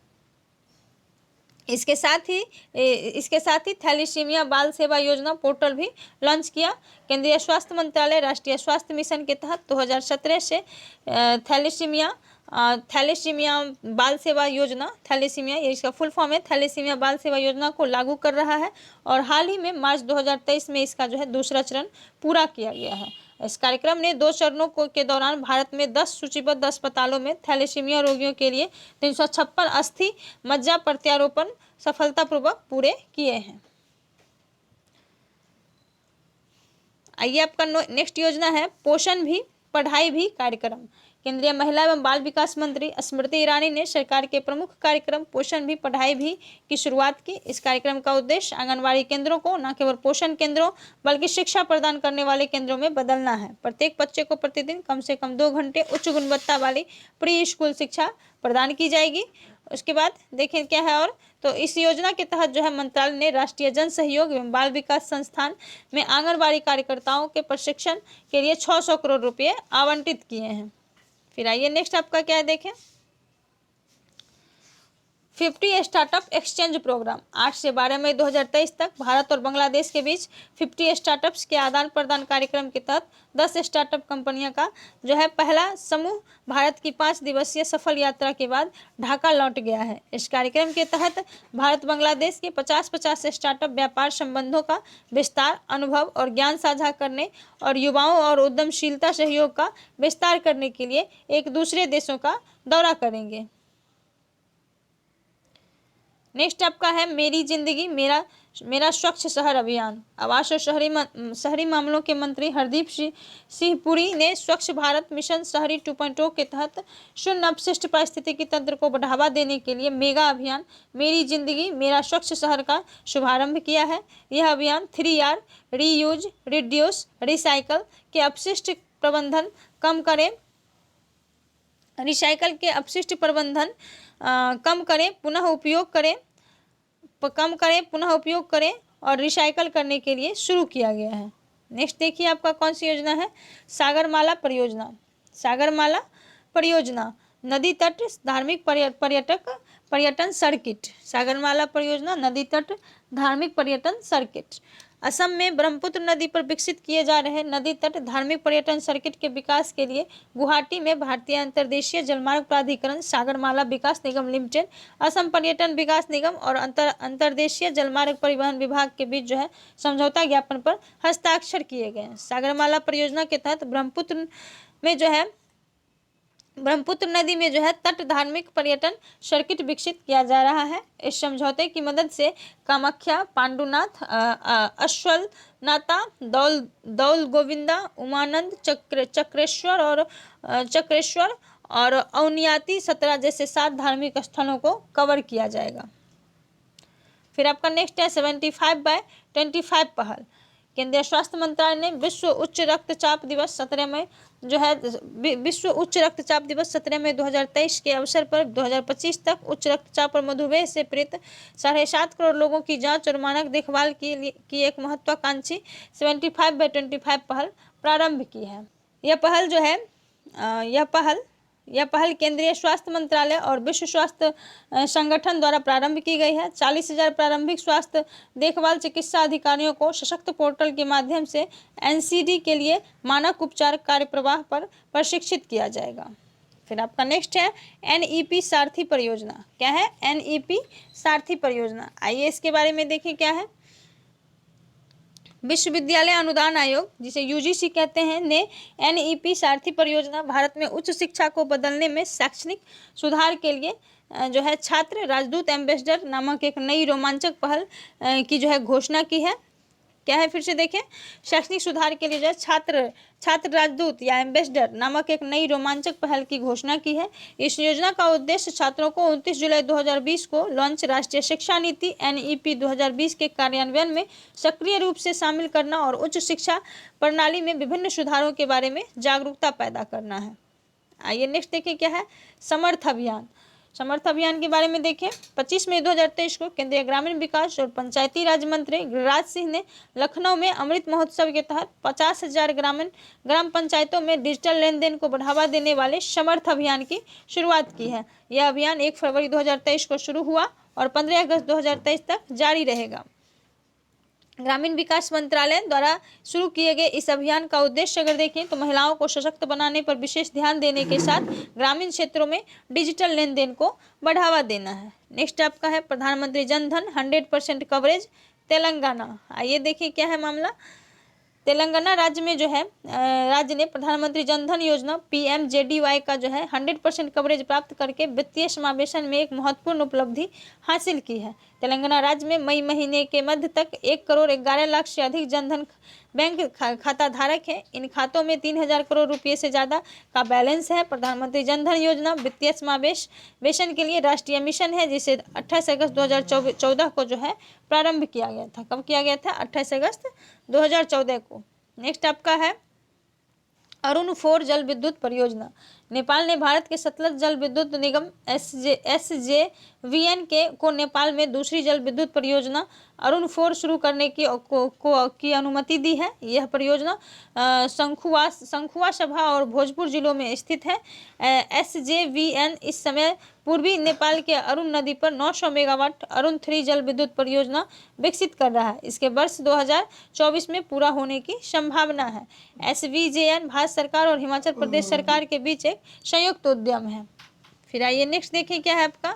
इसके साथ ही थैलेसीमिया बाल सेवा योजना पोर्टल भी लॉन्च किया। केंद्रीय स्वास्थ्य मंत्रालय राष्ट्रीय स्वास्थ्य मिशन के तहत 2017 से थैलेसीमिया बाल सेवा योजना, थैलेसीमिया ये इसका फुल फॉर्म है, थैलेसीमिया बाल सेवा योजना को लागू कर रहा है और हाल ही में मार्च 2023 में इसका जो है दूसरा चरण पूरा किया गया है। इस कार्यक्रम ने 2 चरणों के दौरान भारत में 10 सूचीबद्ध अस्पतालों में थैलेसीमिया रोगियों के लिए 356 अस्थि मज्जा प्रत्यारोपण सफलतापूर्वक पूरे किए हैं। आइए आपका नेक्स्ट योजना है पोषण भी पढ़ाई भी कार्यक्रम। केंद्रीय महिला एवं बाल विकास मंत्री स्मृति ईरानी ने सरकार के प्रमुख कार्यक्रम पोषण भी पढ़ाई भी की शुरुआत की। इस कार्यक्रम का उद्देश्य आंगनबाड़ी केंद्रों को न केवल पोषण केंद्रों बल्कि शिक्षा प्रदान करने वाले केंद्रों में बदलना है। प्रत्येक बच्चे को प्रतिदिन कम से कम 2 घंटे उच्च गुणवत्ता वाली प्री स्कूल शिक्षा प्रदान की जाएगी। उसके बाद देखें क्या है और तो इस योजना के तहत जो है मंत्रालय ने राष्ट्रीय जन सहयोग एवं बाल विकास संस्थान में आंगनबाड़ी कार्यकर्ताओं के प्रशिक्षण के लिए 600 करोड़ रुपये आवंटित किए हैं। फिर आइए नेक्स्ट आपका क्या है देखें, 50 स्टार्टअप एक्सचेंज प्रोग्राम। 8 से 12 मई 2023 तक भारत और बांग्लादेश के बीच 50 स्टार्टअप्स के आदान प्रदान कार्यक्रम के तहत 10 स्टार्टअप कंपनियों का जो है पहला समूह भारत की 5 दिवसीय सफल यात्रा के बाद ढाका लौट गया है। इस कार्यक्रम के तहत भारत बांग्लादेश के 50-50 स्टार्टअप व्यापार संबंधों का विस्तार, अनुभव और ज्ञान साझा करने और युवाओं और उद्यमशीलता सहयोग का विस्तार करने के लिए एक दूसरे देशों का दौरा करेंगे। नेक्स्ट आपका है मेरी जिंदगी मेरा स्वच्छ शहर अभियान। आवास और शहरी मामलों के मंत्री हरदीप सिंह पुरी ने स्वच्छ भारत मिशन शहरी 2.0 के तहत शून्य अपशिष्ट पारिस्थितिकी तंत्र को बढ़ावा देने के लिए मेगा अभियान मेरी जिंदगी मेरा स्वच्छ शहर का शुभारंभ किया है। यह अभियान 3R रीयूज, रिड्यूस, रिसाइकल के अपशिष्ट प्रबंधन कम करें, रिसाइकल के अपशिष्ट प्रबंधन कम करें, पुनः उपयोग करें और रिसाइकल करने के लिए शुरू किया गया है। नेक्स्ट देखिए आपका कौन सी योजना है, सागरमाला परियोजना। सागरमाला परियोजना नदी तट धार्मिक पर्यटन सर्किट। सागरमाला परियोजना नदी तट धार्मिक पर्यटन सर्किट असम में ब्रह्मपुत्र नदी पर विकसित किए जा रहे नदी तट धार्मिक पर्यटन सर्किट के विकास के लिए गुवाहाटी में भारतीय अंतर्देशीय जलमार्ग प्राधिकरण, सागरमाला विकास निगम लिमिटेड, असम पर्यटन विकास निगम और अंतर्देशीय जलमार्ग परिवहन विभाग के बीच जो है समझौता ज्ञापन पर हस्ताक्षर किए गए हैं। सागरमाला परियोजना के तहत ब्रह्मपुत्र नदी में जो है तट धार्मिक पर्यटन सर्किट विकसित किया जा रहा है। इस समझौते की मदद से कामाख्या, पांडुनाथ, अश्वलनाथा, दौल गोविंदा, उमानंद, चक्रेश्वर और अवनियाती 17 जैसे 7 धार्मिक स्थलों को कवर किया जाएगा। फिर आपका नेक्स्ट है 75/25 पहल। केंद्रीय स्वास्थ्य मंत्रालय ने विश्व उच्च रक्तचाप दिवस 17 मई जो है विश्व उच्च रक्तचाप दिवस 17 मई 2023 के अवसर पर 2025 तक उच्च रक्तचाप और मधुमेह से पीड़ित 7.5 करोड़ लोगों की जांच और मानक देखभाल की एक महत्वाकांक्षी 75/25 पहल प्रारंभ की है। यह पहल केंद्रीय स्वास्थ्य मंत्रालय और विश्व स्वास्थ्य संगठन द्वारा प्रारंभ की गई है। 40,000 प्रारंभिक स्वास्थ्य देखभाल चिकित्सा अधिकारियों को सशक्त पोर्टल के माध्यम से एनसीडी के लिए मानक उपचार कार्यप्रवाह पर प्रशिक्षित किया जाएगा। फिर आपका नेक्स्ट है एनईपी सारथी परियोजना। क्या है? एनईपी सारथी परियोजना। आइए इसके बारे में देखें क्या है। विश्वविद्यालय अनुदान आयोग, जिसे यूजीसी कहते हैं, ने एनईपी सारथी परियोजना भारत में उच्च शिक्षा को बदलने में शैक्षणिक सुधार के लिए जो है छात्र राजदूत एम्बेसडर नामक एक नई रोमांचक पहल की जो है घोषणा की है। क्या है? फिर से देखें, शैक्षणिक सुधार के लिए जो है छात्र राजदूत या एम्बेसडर नामक एक नई रोमांचक पहल की घोषणा की है। इस योजना का उद्देश्य छात्रों को 29 जुलाई 2020 को लॉन्च राष्ट्रीय शिक्षा नीति एनईपी 2020 के कार्यान्वयन में सक्रिय रूप से शामिल करना और उच्च शिक्षा प्रणाली में विभिन्न सुधारों के बारे में जागरूकता पैदा करना है। आइए नेक्स्ट देखें क्या है समर्थ अभियान। समर्थ अभियान के बारे में देखें। 25 मई 2023 को केंद्रीय ग्रामीण विकास और पंचायती राज मंत्री गिरिराज सिंह ने लखनऊ में अमृत महोत्सव के तहत 50,000 ग्राम पंचायतों में डिजिटल लेन देन को बढ़ावा देने वाले समर्थ अभियान की शुरुआत की है। यह अभियान 1 फरवरी 2023 को शुरू हुआ और 15 अगस्त 2023 तक जारी रहेगा। ग्रामीण विकास मंत्रालय द्वारा शुरू किए गए इस अभियान का उद्देश्य अगर देखें तो महिलाओं को सशक्त बनाने पर विशेष ध्यान देने के साथ ग्रामीण क्षेत्रों में डिजिटल लेन देन को बढ़ावा देना है। नेक्स्ट आपका है प्रधानमंत्री जन धन 100% कवरेज तेलंगाना। आइए देखिए क्या है मामला। तेलंगाना राज्य में जो है राज्य ने प्रधानमंत्री जन धन योजना पीएमजेडीवाई का जो है 100% कवरेज प्राप्त करके वित्तीय समावेशन में एक महत्वपूर्ण उपलब्धि हासिल की है। तेलंगाना राज्य में मई महीने के मध्य तक 1,11,00,000 से अधिक जनधन बैंक खाता धारक है। इन खातों में 3,000 करोड़ रुपये से ज़्यादा का बैलेंस है। प्रधानमंत्री जन धन योजना वित्तीय समावेशन के लिए राष्ट्रीय मिशन है, जिसे 28 अगस्त 2014 को जो है प्रारंभ किया गया था। कब किया गया था? 28 अगस्त 2014 को। नेक्स्ट आपका है अरुण 4 जल विद्युत परियोजना। नेपाल ने भारत के सतलज जल विद्युत निगम SJVN को नेपाल में दूसरी जल विद्युत परियोजना अरुण 4 शुरू करने की अनुमति दी है। यह परियोजना शंखुआ सभा और भोजपुर जिलों में स्थित है। SJVN इस समय पूर्वी नेपाल के अरुण नदी पर 900 मेगावाट अरुण 3 जल विद्युत परियोजना विकसित कर रहा है। इसके वर्ष 2024 में पूरा होने की संभावना है। SVJN भारत सरकार और हिमाचल प्रदेश सरकार के बीच एक संयुक्त उद्यम है। फिर आइए नेक्स्ट देखें क्या है आपका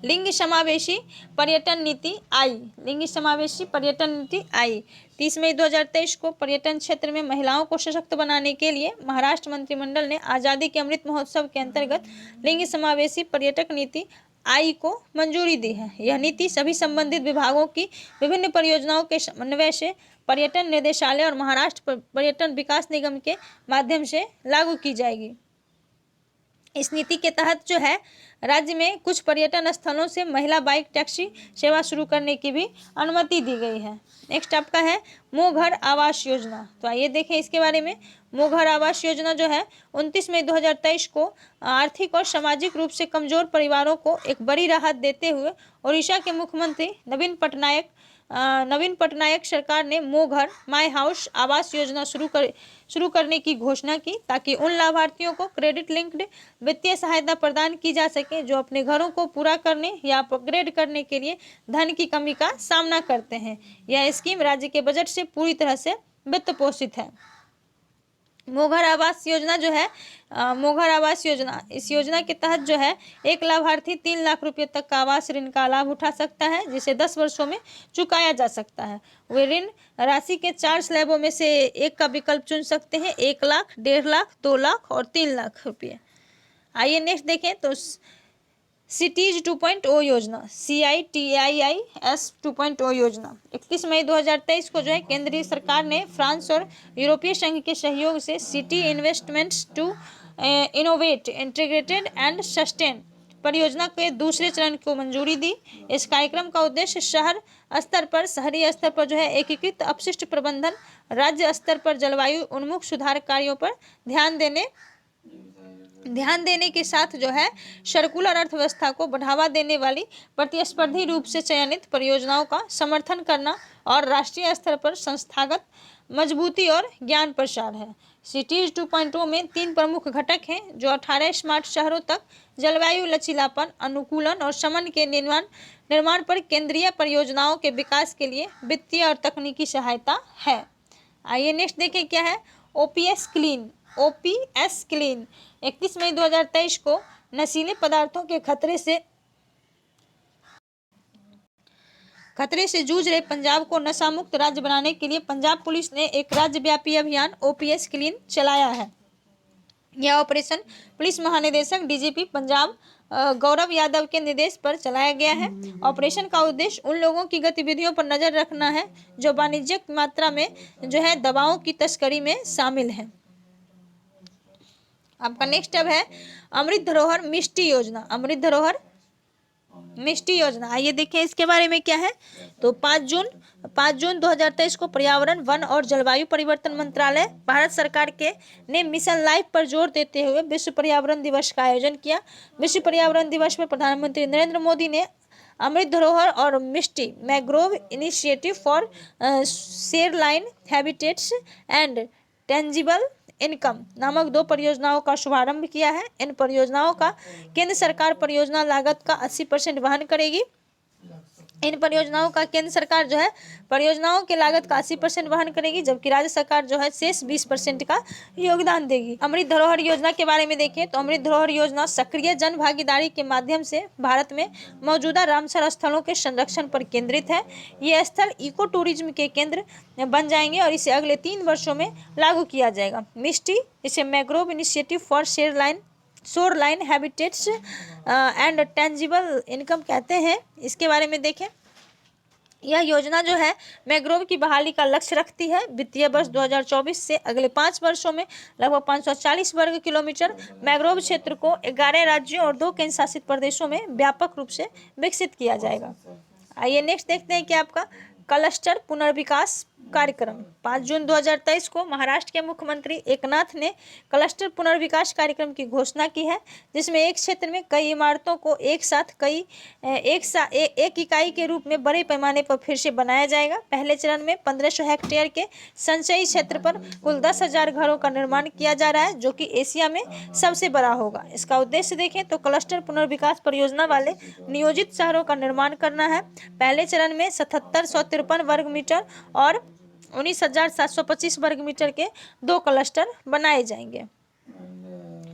लिंग समावेशी पर्यटन नीति आई। लिंग समावेशी पर्यटन नीति आई 30 मई 2023 को पर्यटन क्षेत्र में महिलाओं को सशक्त बनाने के लिए महाराष्ट्र मंत्रिमंडल ने आज़ादी के अमृत महोत्सव के अंतर्गत लिंग समावेशी पर्यटक नीति आई को मंजूरी दी है। यह नीति सभी संबंधित विभागों की विभिन्न परियोजनाओं के समन्वय से पर्यटन निदेशालय और महाराष्ट्र पर्यटन विकास निगम के माध्यम से लागू की जाएगी। इस नीति के तहत जो है राज्य में कुछ पर्यटन स्थलों से महिला बाइक टैक्सी सेवा शुरू करने की भी अनुमति दी गई है। नेक्स्ट आपका है मोह घर आवास योजना। तो आइए देखें इसके बारे में। मोह घर आवास योजना जो है 29 मई 2023 को आर्थिक और सामाजिक रूप से कमजोर परिवारों को एक बड़ी राहत देते हुए ओडिशा के मुख्यमंत्री नवीन पटनायक सरकार ने मोह घर माई हाउस आवास योजना शुरू करने की घोषणा की, ताकि उन लाभार्थियों को क्रेडिट लिंक्ड वित्तीय सहायता प्रदान की जा सके जो अपने घरों को पूरा करने या अपग्रेड करने के लिए धन की कमी का सामना करते हैं। यह स्कीम राज्य के बजट से पूरी तरह से वित्त पोषित है। मोह घर आवास योजना जो है मोह घर आवास योजना, इस योजना के तहत जो है एक लाभार्थी 3 लाख रुपये तक का आवास ऋण का लाभ उठा सकता है, जिसे 10 वर्षों में चुकाया जा सकता है। वे ऋण राशि के 4 स्लैबों में से एक का विकल्प चुन सकते हैं, 1 लाख, 1.5 लाख, 2 लाख और 3 लाख रुपये। आइए नेक्स्ट देखें तो सिटीज 2.0 योजना CITIIS 2.0 योजना 31 मई 2023 को जो है केंद्रीय सरकार ने फ्रांस और यूरोपीय संघ के सहयोग से City Investments to Innovate Integrated and Sustain परियोजना के दूसरे चरण को मंजूरी दी। इस कार्यक्रम का उद्देश्य शहरी स्तर पर जो है एकीकृत अपशिष्ट प्रबंधन, राज्य स्तर पर जलवायु उन्मुख सुधार कार्यों पर ध्यान देने के साथ जो है सर्कुलर अर्थव्यवस्था को बढ़ावा देने वाली प्रतिस्पर्धी रूप से चयनित परियोजनाओं का समर्थन करना और राष्ट्रीय स्तर पर संस्थागत मजबूती और ज्ञान प्रसार है। सिटीज 2.0 में 3 प्रमुख घटक हैं जो 18 स्मार्ट शहरों तक जलवायु लचीलापन, अनुकूलन और शमन के निर्माण पर केंद्रीय परियोजनाओं के विकास के लिए वित्तीय और तकनीकी सहायता है। आइए नेक्स्ट देखें क्या है ओपीएस क्लीन। 31 मई 2023 को नशीले पदार्थों के खतरे से जूझ रहे पंजाब को नशा मुक्त राज्य बनाने के लिए पंजाब पुलिस ने एक राज्यव्यापी अभियान ओपीएस क्लीन चलाया है। यह ऑपरेशन पुलिस महानिदेशक डीजीपी पंजाब गौरव यादव के निर्देश पर चलाया गया है। ऑपरेशन का उद्देश्य उन लोगों की गतिविधियों पर नजर रखना है जो वाणिज्यिक मात्रा में जो है दवाओं की तस्करी में शामिल हैं। आपका नेक्स्ट अब है अमृत धरोहर मिष्टी योजना। अमृत धरोहर मिष्टी योजना, आइए देखें इसके बारे में क्या है। तो 5 जून 2023 को पर्यावरण, वन और जलवायु परिवर्तन मंत्रालय भारत सरकार के ने मिशन लाइफ पर जोर देते हुए विश्व पर्यावरण दिवस का आयोजन किया। विश्व पर्यावरण दिवस में प्रधानमंत्री नरेंद्र मोदी ने अमृत धरोहर और Mishti mangrove initiative for shoreline habitats and tangible income नामक 2 परियोजनाओं का शुभारंभ किया है। इन परियोजनाओं का केंद्र सरकार परियोजना लागत का 80% वहन करेगी। इन परियोजनाओं का केंद्र सरकार जो है परियोजनाओं के लागत का 80% वहन करेगी, जबकि राज्य सरकार जो है शेष 20% का योगदान देगी। अमृत धरोहर योजना के बारे में देखें तो अमृत धरोहर योजना सक्रिय जन भागीदारी के माध्यम से भारत में मौजूदा रामसर स्थलों के संरक्षण पर केंद्रित है। ये स्थल इको टूरिज्म के केंद्र बन जाएंगे और इसे अगले 3 वर्षों में लागू किया जाएगा। मिष्टी, इसे mangrove initiative for shoreline habitats and tangible income कहते हैं। इसके बारे में देखें, यह योजना जो है मैग्रोव की बहाली का लक्ष्य रखती है। वित्तीय वर्ष 2024 से अगले 5 वर्षों में लगभग 540 वर्ग किलोमीटर मैग्रोव क्षेत्र को 11 राज्यों और 2 केंद्र शासित प्रदेशों में व्यापक रूप से विकसित किया जाएगा। आइए नेक्स्ट देखते हैं कि आपका क्लस्टर पुनर्विकास कार्यक्रम। 5 जून 2023 को महाराष्ट्र के मुख्यमंत्री एकनाथ ने क्लस्टर पुनर्विकास कार्यक्रम की घोषणा की है, जिसमें एक क्षेत्र में कई इमारतों को एक इकाई के रूप में बड़े पैमाने पर फिर से बनाया जाएगा। पहले चरण में 1500 हेक्टेयर के संचयी क्षेत्र पर कुल 10,000 घरों का निर्माण किया जा रहा है, जो कि एशिया में सबसे बड़ा होगा। इसका उद्देश्य देखें तो क्लस्टर पुनर्विकास परियोजना वाले नियोजित शहरों का निर्माण करना है। पहले चरण में 7753 वर्ग मीटर और 19,725 वर्ग मीटर के 2 क्लस्टर बनाए जाएंगे।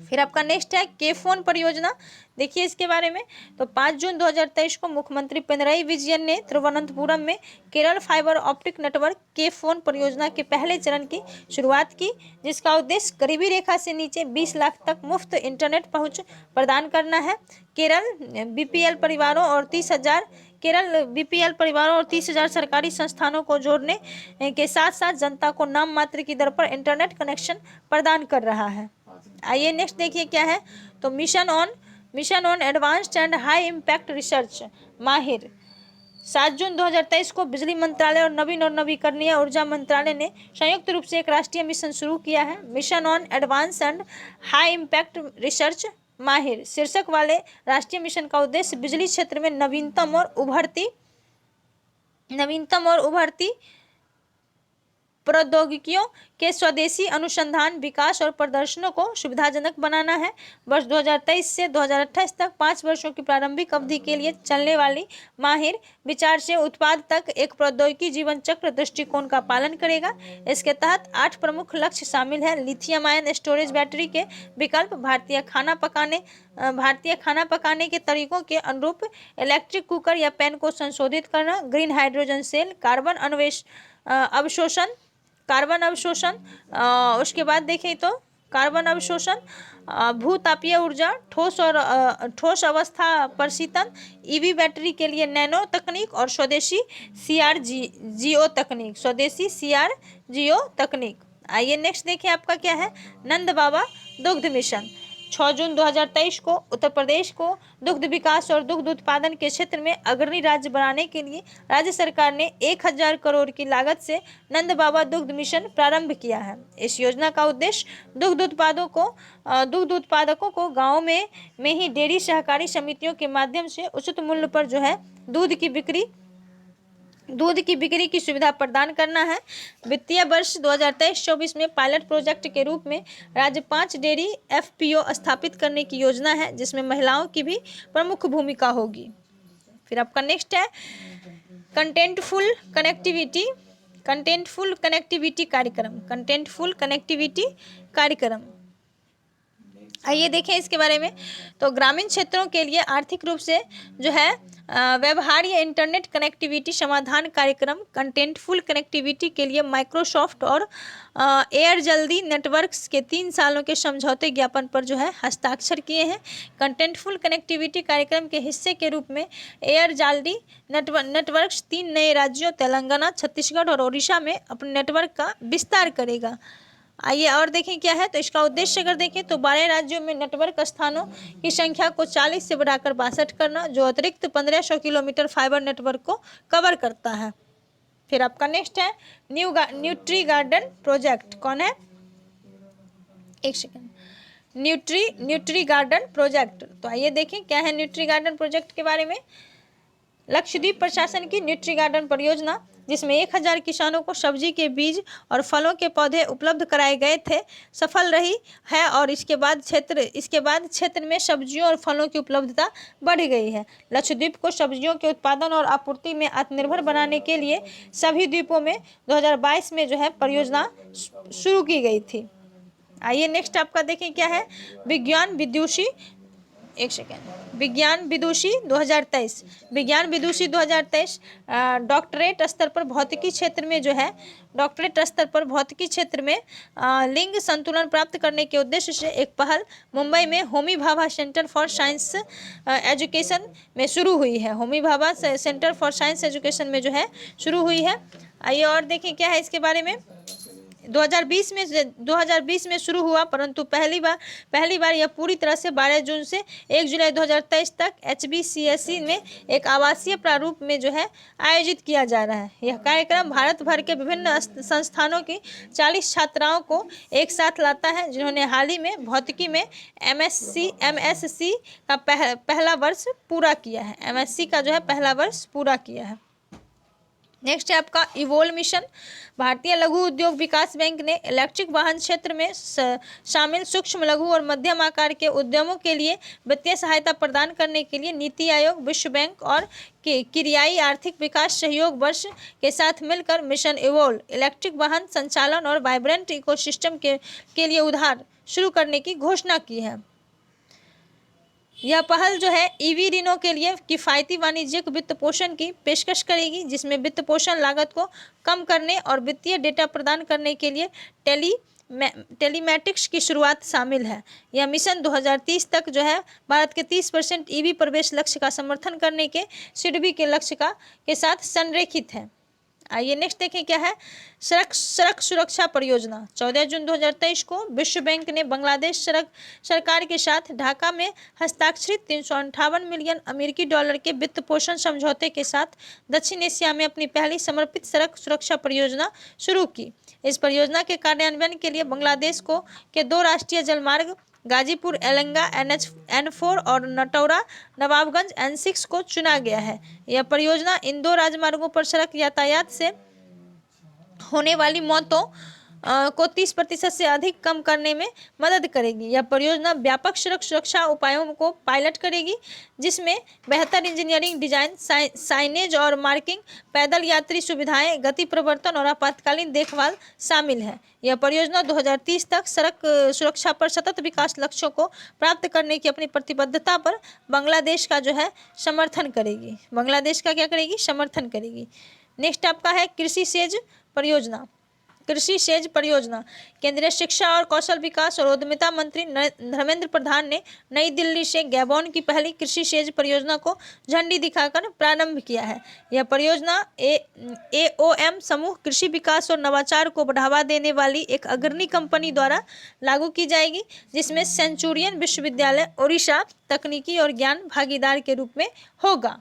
फिर आपका नेक्स्ट है के-फोन परियोजना। देखिए इसके बारे में, तो 5 जून 2023 को मुख्यमंत्री पिनराई विजयन ने तिरुवनंतपुरम में केरल फाइबर ऑप्टिक नेटवर्क के-फोन परियोजना के पहले चरण की शुरुआत की, जिसका उद्देश्य गरीबी रेखा से नीचे 20 लाख तक मुफ्त इंटरनेट पहुंच प्रदान करना है। केरल बीपीएल परिवारों और 30,000 सरकारी संस्थानों को जोड़ने के साथ साथ जनता को नाम मात्र की दर पर इंटरनेट कनेक्शन प्रदान कर रहा है। आइए नेक्स्ट देखिए क्या है, तो mission on advanced and high impact research माहिर। 7 जून 2023 को बिजली मंत्रालय और नवीन और नवीकरणीय ऊर्जा मंत्रालय ने संयुक्त रूप से एक राष्ट्रीय मिशन शुरू किया है। Mission on advance and high impact research माहिर शीर्षक वाले राष्ट्रीय मिशन का उद्देश्य बिजली क्षेत्र में नवीनतम और उभरती प्रौद्योगिकियों के स्वदेशी अनुसंधान, विकास और प्रदर्शनों को सुविधाजनक बनाना है। वर्ष 2023 से 2028 तक 5 वर्षों की प्रारंभिक अवधि के लिए चलने वाली माहिर विचार से उत्पाद तक एक प्रौद्योगिकी जीवन चक्र दृष्टिकोण का पालन करेगा। इसके तहत 8 प्रमुख लक्ष्य शामिल हैं। लिथियम आयन स्टोरेज बैटरी के विकल्प, भारतीय खाना पकाने के तरीकों के अनुरूप इलेक्ट्रिक कुकर या पैन को संशोधित करना, ग्रीन हाइड्रोजन सेल, कार्बन अवशोषण, उसके बाद देखें तो कार्बन अवशोषण, भूतापीय ऊर्जा, ठोस अवस्था प्रशीतन, ईवी बैटरी के लिए नैनो तकनीक और स्वदेशी सीआरजीओ तकनीक। आइए नेक्स्ट देखिए आपका क्या है, नंद बाबा दुग्ध मिशन। 6 जून 2023 को उत्तर प्रदेश को दुग्ध विकास और दुग्ध उत्पादन के क्षेत्र में अग्रणी राज्य बनाने के लिए राज्य सरकार ने 1000 करोड़ की लागत से नंद बाबा दुग्ध मिशन प्रारंभ किया है। इस योजना का उद्देश्य दुग्ध उत्पादकों को गाँव में ही डेयरी सहकारी समितियों के माध्यम से उचित मूल्य पर जो है दूध की बिक्री की सुविधा प्रदान करना है। वित्तीय वर्ष 2023-24 में पायलट प्रोजेक्ट के रूप में राज्य 5 डेयरी एफपीओ स्थापित करने की योजना है, जिसमें महिलाओं की भी प्रमुख भूमिका होगी। फिर आपका नेक्स्ट है कंटेंटफुल कनेक्टिविटी कार्यक्रम। आइए देखें इसके बारे में। तो ग्रामीण क्षेत्रों के लिए आर्थिक रूप से जो है व्यवहार्य इंटरनेट कनेक्टिविटी समाधान कार्यक्रम कंटेंटफुल कनेक्टिविटी के लिए माइक्रोसॉफ्ट और एयर जल्दी नेटवर्क्स के 3 सालों के समझौते ज्ञापन पर जो है हस्ताक्षर किए हैं। कंटेंटफुल कनेक्टिविटी कार्यक्रम के हिस्से के रूप में एयर जल्दी नेटवर्क्स 3 नए राज्यों तेलंगाना, छत्तीसगढ़ और ओडिशा में अपने नेटवर्क का विस्तार करेगा। आइए और देखें क्या है। तो इसका उद्देश्य अगर देखें तो 12 राज्यों में नेटवर्क स्थानों की संख्या को 40 से बढ़ाकर 62 करना, जो अतिरिक्त 1500 किलोमीटर फाइबर नेटवर्क को कवर करता है। फिर आपका नेक्स्ट है न्यूट्री गार्डन प्रोजेक्ट। कौन है? एक सेकंड। Nutri garden project. तो आइए देखें क्या है न्यूट्री गार्डन प्रोजेक्ट के बारे में। लक्षद्वीप प्रशासन की न्यूट्री गार्डन परियोजना, जिसमें 1000 किसानों को सब्जी के बीज और फलों के पौधे उपलब्ध कराए गए थे, सफल रही है और इसके बाद क्षेत्र में सब्जियों और फलों की उपलब्धता बढ़ गई है। लक्षद्वीप को सब्जियों के उत्पादन और आपूर्ति में आत्मनिर्भर बनाने के लिए सभी द्वीपों में 2022 में जो है परियोजना शुरू की गई थी। आइए नेक्स्ट आपका देखें क्या है विज्ञान विदुषी 2023 डॉक्टरेट स्तर पर भौतिकी क्षेत्र में लिंग संतुलन प्राप्त करने के उद्देश्य से एक पहल मुंबई में Homi Bhabha centre for science education में शुरू हुई है। Homi Bhabha centre for science education में जो है शुरू हुई है। आइए और देखें क्या है इसके बारे में। 2020 में शुरू हुआ, परंतु पहली बार यह पूरी तरह से 12 जून से 1 जुलाई 2023 तक HBCSE में एक आवासीय प्रारूप में जो है आयोजित किया जा रहा है। यह कार्यक्रम भारत भर के विभिन्न संस्थानों की 40 छात्राओं को एक साथ लाता है, जिन्होंने हाल ही में भौतिकी में MSc का पहला वर्ष पूरा किया है। MSc का जो है पहला वर्ष पूरा किया है। नेक्स्ट है आपका इवोल्व मिशन। भारतीय लघु उद्योग विकास बैंक ने इलेक्ट्रिक वाहन क्षेत्र में शामिल सूक्ष्म, लघु और मध्यम आकार के उद्यमों के लिए वित्तीय सहायता प्रदान करने के लिए नीति आयोग, विश्व बैंक और किरियाई आर्थिक विकास सहयोग वर्ष के साथ मिलकर मिशन इवोल्व इलेक्ट्रिक वाहन संचालन और वाइब्रेंट इकोसिस्टम के लिए उधार शुरू करने की घोषणा की है। यह पहल जो है ईवी ऋणों के लिए किफ़ायती वाणिज्यिक वित्त पोषण की पेशकश करेगी, जिसमें वित्त पोषण लागत को कम करने और वित्तीय डेटा प्रदान करने के लिए टेलीमैटिक्स की शुरुआत शामिल है। यह मिशन 2030 तक जो है भारत के 30% ईवी प्रवेश लक्ष्य का समर्थन करने के सिडबी के लक्ष्य के साथ संरेखित है। आइए नेक्स्ट देखें क्या है सड़क सुरक्षा परियोजना। 14 जून 2023 को विश्व बैंक ने बांग्लादेश सरकार के साथ ढाका में हस्ताक्षरित 358 मिलियन अमेरिकी डॉलर के वित्त पोषण समझौते के साथ दक्षिण एशिया में अपनी पहली समर्पित सड़क सुरक्षा परियोजना शुरू की। इस परियोजना के कार्यान्वयन के लिए बांग्लादेश के 2 राष्ट्रीय जलमार्ग गाजीपुर एलंगा N4 और नटौरा नवाबगंज N6 को चुना गया है। यह परियोजना इन 2 राजमार्गों पर सड़क यातायात से होने वाली मौतों को 30% से अधिक कम करने में मदद करेगी। यह परियोजना व्यापक सड़क सुरक्षा उपायों को पायलट करेगी, जिसमें बेहतर इंजीनियरिंग डिजाइन, साइनेज और मार्किंग, पैदल यात्री सुविधाएं, गति प्रवर्तन और आपातकालीन देखभाल शामिल है। यह परियोजना 2030 तक सड़क सुरक्षा पर सतत विकास लक्ष्यों को प्राप्त करने की अपनी प्रतिबद्धता पर बांग्लादेश का जो है समर्थन करेगी। बांग्लादेश का क्या करेगी? समर्थन करेगी। नेक्स्ट आपका है कृषि सेज परियोजना। कृषि सेज परियोजना। केंद्रीय शिक्षा और कौशल विकास और उद्यमिता मंत्री धर्मेंद्र प्रधान ने नई दिल्ली से गैबोन की पहली कृषि सेज परियोजना को झंडी दिखाकर प्रारंभ किया है। यह परियोजना AOM समूह कृषि विकास और नवाचार को बढ़ावा देने वाली एक अग्रणी कंपनी द्वारा लागू की जाएगी, जिसमें सेंचुरियन विश्वविद्यालय ओडिशा तकनीकी और ज्ञान भागीदार के रूप में होगा।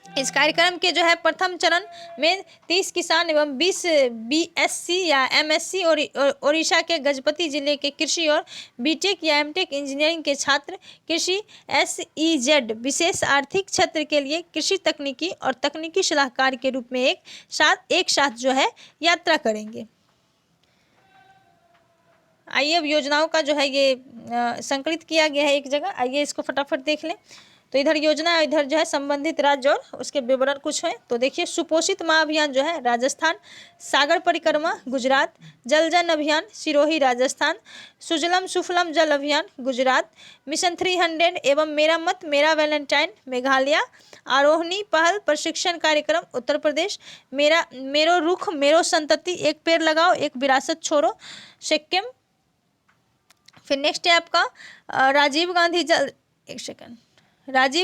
इस कार्यक्रम के जो है प्रथम चरण में 30 किसान एवं 20 BSc या MSc और ओडिशा के गजपति जिले के कृषि और BTech या MTech इंजीनियरिंग के छात्र कृषि SEZ विशेष आर्थिक क्षेत्र के लिए कृषि तकनीकी और तकनीकी सलाहकार के रूप में एक साथ जो है यात्रा करेंगे। आइए अब योजनाओं का जो है ये संकलित किया गया है एक जगह, आइए इसको फटाफट देख लें। तो इधर योजना है, इधर जो है संबंधित राज्य और उसके विवरण कुछ है। तो देखिए, सुपोषित माँ अभियान जो है राजस्थान, सागर परिक्रमा गुजरात, जल जन अभियान सिरोही राजस्थान, सुजलम सुफलम जल अभियान गुजरात, मिशन 300 एवं मेरा मत मेरा वैलेंटाइन मेघालय, आरोहणी पहल प्रशिक्षण कार्यक्रम उत्तर प्रदेश, मेरो रुख मेरो संतति एक पेड़ लगाओ एक विरासत छोड़ो सिक्किम। फिर नेक्स्ट है आपका राजीव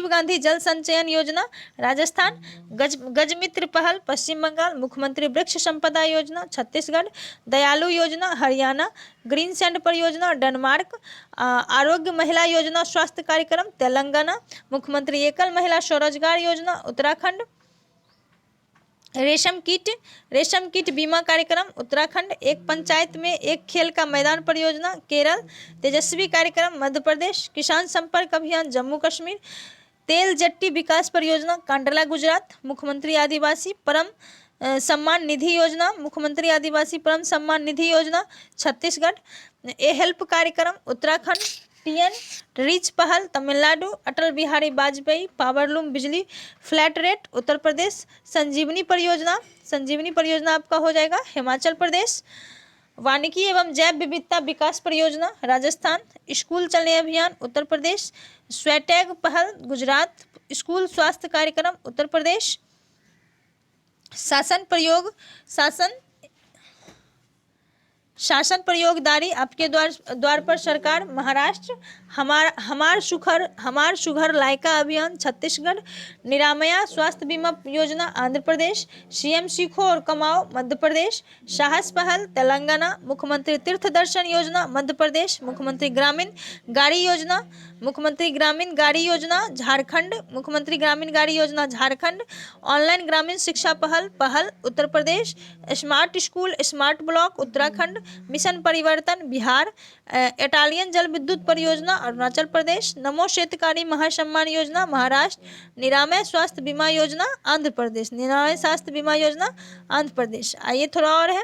गांधी जल संचयन योजना राजस्थान, गजमित्र पहल पश्चिम बंगाल, मुख्यमंत्री वृक्ष संपदा योजना छत्तीसगढ़, दयालु योजना हरियाणा, ग्रीन सैंड परियोजना डेनमार्क, आरोग्य महिला योजना स्वास्थ्य कार्यक्रम तेलंगाना, मुख्यमंत्री एकल महिला स्वरोजगार योजना उत्तराखंड, रेशम कीट बीमा कार्यक्रम उत्तराखंड, एक पंचायत में एक खेल का मैदान परियोजना केरल, तेजस्वी कार्यक्रम मध्य प्रदेश, किसान संपर्क अभियान जम्मू कश्मीर, तेल जट्टी विकास परियोजना कांडला गुजरात, मुख्यमंत्री आदिवासी परम सम्मान निधि योजना छत्तीसगढ़, ए हेल्प कार्यक्रम उत्तराखंड, TN रिच पहल तमिलनाडु, अटल बिहारी वाजपेयी पावरलूम बिजली फ्लैट रेट उत्तर प्रदेश, संजीवनी परियोजना आपका हो जाएगा हिमाचल प्रदेश, वानिकी एवं जैव विविधता विकास परियोजना राजस्थान, स्कूल चलने अभियान उत्तर प्रदेश, स्वैटैग पहल गुजरात, स्कूल स्वास्थ्य कार्यक्रम उत्तर प्रदेश, शासन प्रयोगदारी आपके द्वार पर सरकार महाराष्ट्र, हमार सुघर लायका अभियान छत्तीसगढ़, निरामया स्वास्थ्य बीमा योजना आंध्र प्रदेश, CM सीखो और कमाओ मध्य प्रदेश, साहस पहल तेलंगाना, मुख्यमंत्री तीर्थ दर्शन योजना मध्य प्रदेश, मुख्यमंत्री ग्रामीण गाड़ी योजना झारखंड, ऑनलाइन ग्रामीण शिक्षा पहल Uttar Pradesh, smart school smart block Uttarakhand, mission Parivartan Bihar, Italian जल विद्युत परियोजना अरुणाचल प्रदेश, नमो शेतकारी महासम्मान योजना महाराष्ट्र, निरामय स्वास्थ्य बीमा योजना आंध्र प्रदेश। आइए थोड़ा और है,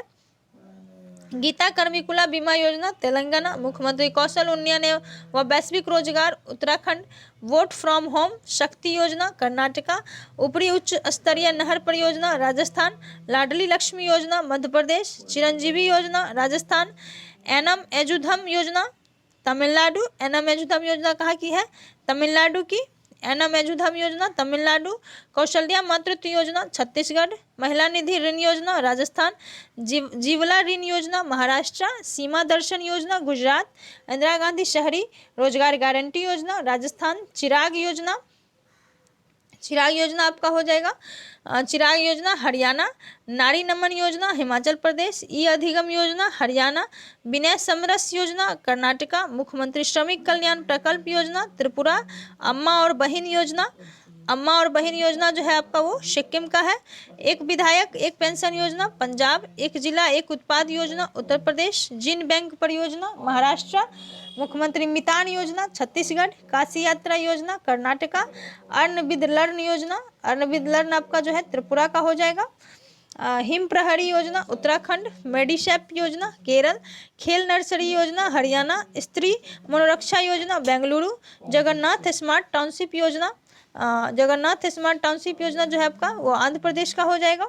गीता कर्मिकुला बीमा योजना तेलंगाना, मुख्यमंत्री कौशल उन्नयन व वैश्विक रोजगार उत्तराखंड, वोट फ्रॉम होम शक्ति योजना कर्नाटका, ऊपरी उच्च स्तरीय नहर परियोजना राजस्थान, लाडली लक्ष्मी योजना मध्य प्रदेश, चिरंजीवी योजना राजस्थान, एनम एजुधम योजना तमिलनाडु, कहाँ की है तमिलनाडु की, एनम एजुधम योजना तमिलनाडु, कौशल्या मातृत्व योजना छत्तीसगढ़, महिला निधि ऋण योजना राजस्थान, जीवला ऋण योजना महाराष्ट्र, सीमा दर्शन योजना गुजरात, इंदिरा गांधी शहरी रोजगार गारंटी योजना राजस्थान, चिराग योजना आपका हो जाएगा, चिराग योजना हरियाणा, नारी नमन योजना हिमाचल प्रदेश, ई अधिगम योजना हरियाणा, विनय समरस योजना कर्नाटका, मुख्यमंत्री श्रमिक कल्याण प्रकल्प योजना त्रिपुरा, अम्मा और बहन योजना जो है आपका वो सिक्किम का है, एक विधायक एक पेंशन योजना पंजाब, एक जिला एक उत्पाद योजना उत्तर प्रदेश, जिन बैंक परियोजना महाराष्ट्र, मुख्यमंत्री मितान योजना छत्तीसगढ़, काशी यात्रा योजना कर्नाटका, अर्णविद लर्न आपका जो है त्रिपुरा का हो जाएगा, हिम प्रहरी योजना उत्तराखंड, मेडिशैप योजना केरल, खेल नर्सरी योजना हरियाणा, स्त्री मनोरक्षा योजना बेंगलुरु, जगन्नाथ स्मार्ट टाउनशिप योजना जो है आपका वो आंध्र प्रदेश का हो जाएगा।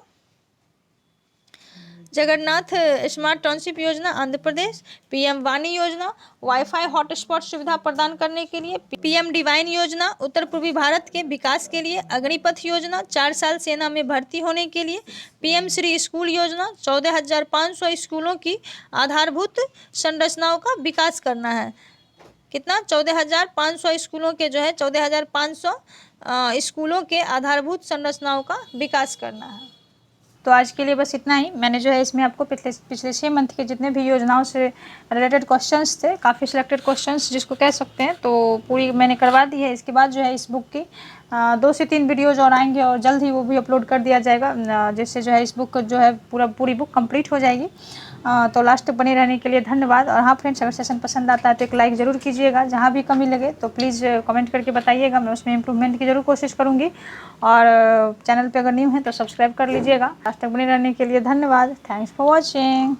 जगन्नाथ स्मार्ट टाउनशिप योजना आंध्र प्रदेश, पीएम वाणी योजना वाईफाई हॉटस्पॉट सुविधा प्रदान करने के लिए, पीएम डिवाइन योजना उत्तर पूर्वी भारत के विकास के लिए, अग्निपथ योजना 4 साल सेना में भर्ती होने के लिए, पीएम श्री स्कूल योजना 14,500 स्कूलों की आधारभूत संरचनाओं का विकास करना है। कितना? 14,500 स्कूलों के जो है 14,500 स्कूलों के आधारभूत संरचनाओं का विकास करना है। तो आज के लिए बस इतना ही। मैंने जो है इसमें आपको पिछले 6 मंथ के जितने भी योजनाओं से रिलेटेड क्वेश्चंस थे, काफ़ी सिलेक्टेड क्वेश्चंस जिसको कह सकते हैं, तो पूरी मैंने करवा दी है। इसके बाद जो है इस बुक की 2 से 3 वीडियोज़ और आएंगे और जल्द ही वो भी अपलोड कर दिया जाएगा, जिससे जो है इस बुक जो है पूरी बुक कंप्लीट हो जाएगी। तो लास्ट तक बने रहने के लिए धन्यवाद। और हाँ फ्रेंड्स, अगर सेशन पसंद आता है तो एक लाइक ज़रूर कीजिएगा। जहाँ भी कमी लगे तो प्लीज़ कमेंट करके बताइएगा, मैं उसमें इम्प्रूवमेंट की ज़रूर कोशिश करूँगी। और चैनल पे अगर न्यू है तो सब्सक्राइब कर लीजिएगा। लास्ट तक बने रहने के लिए धन्यवाद। Thanks for watching.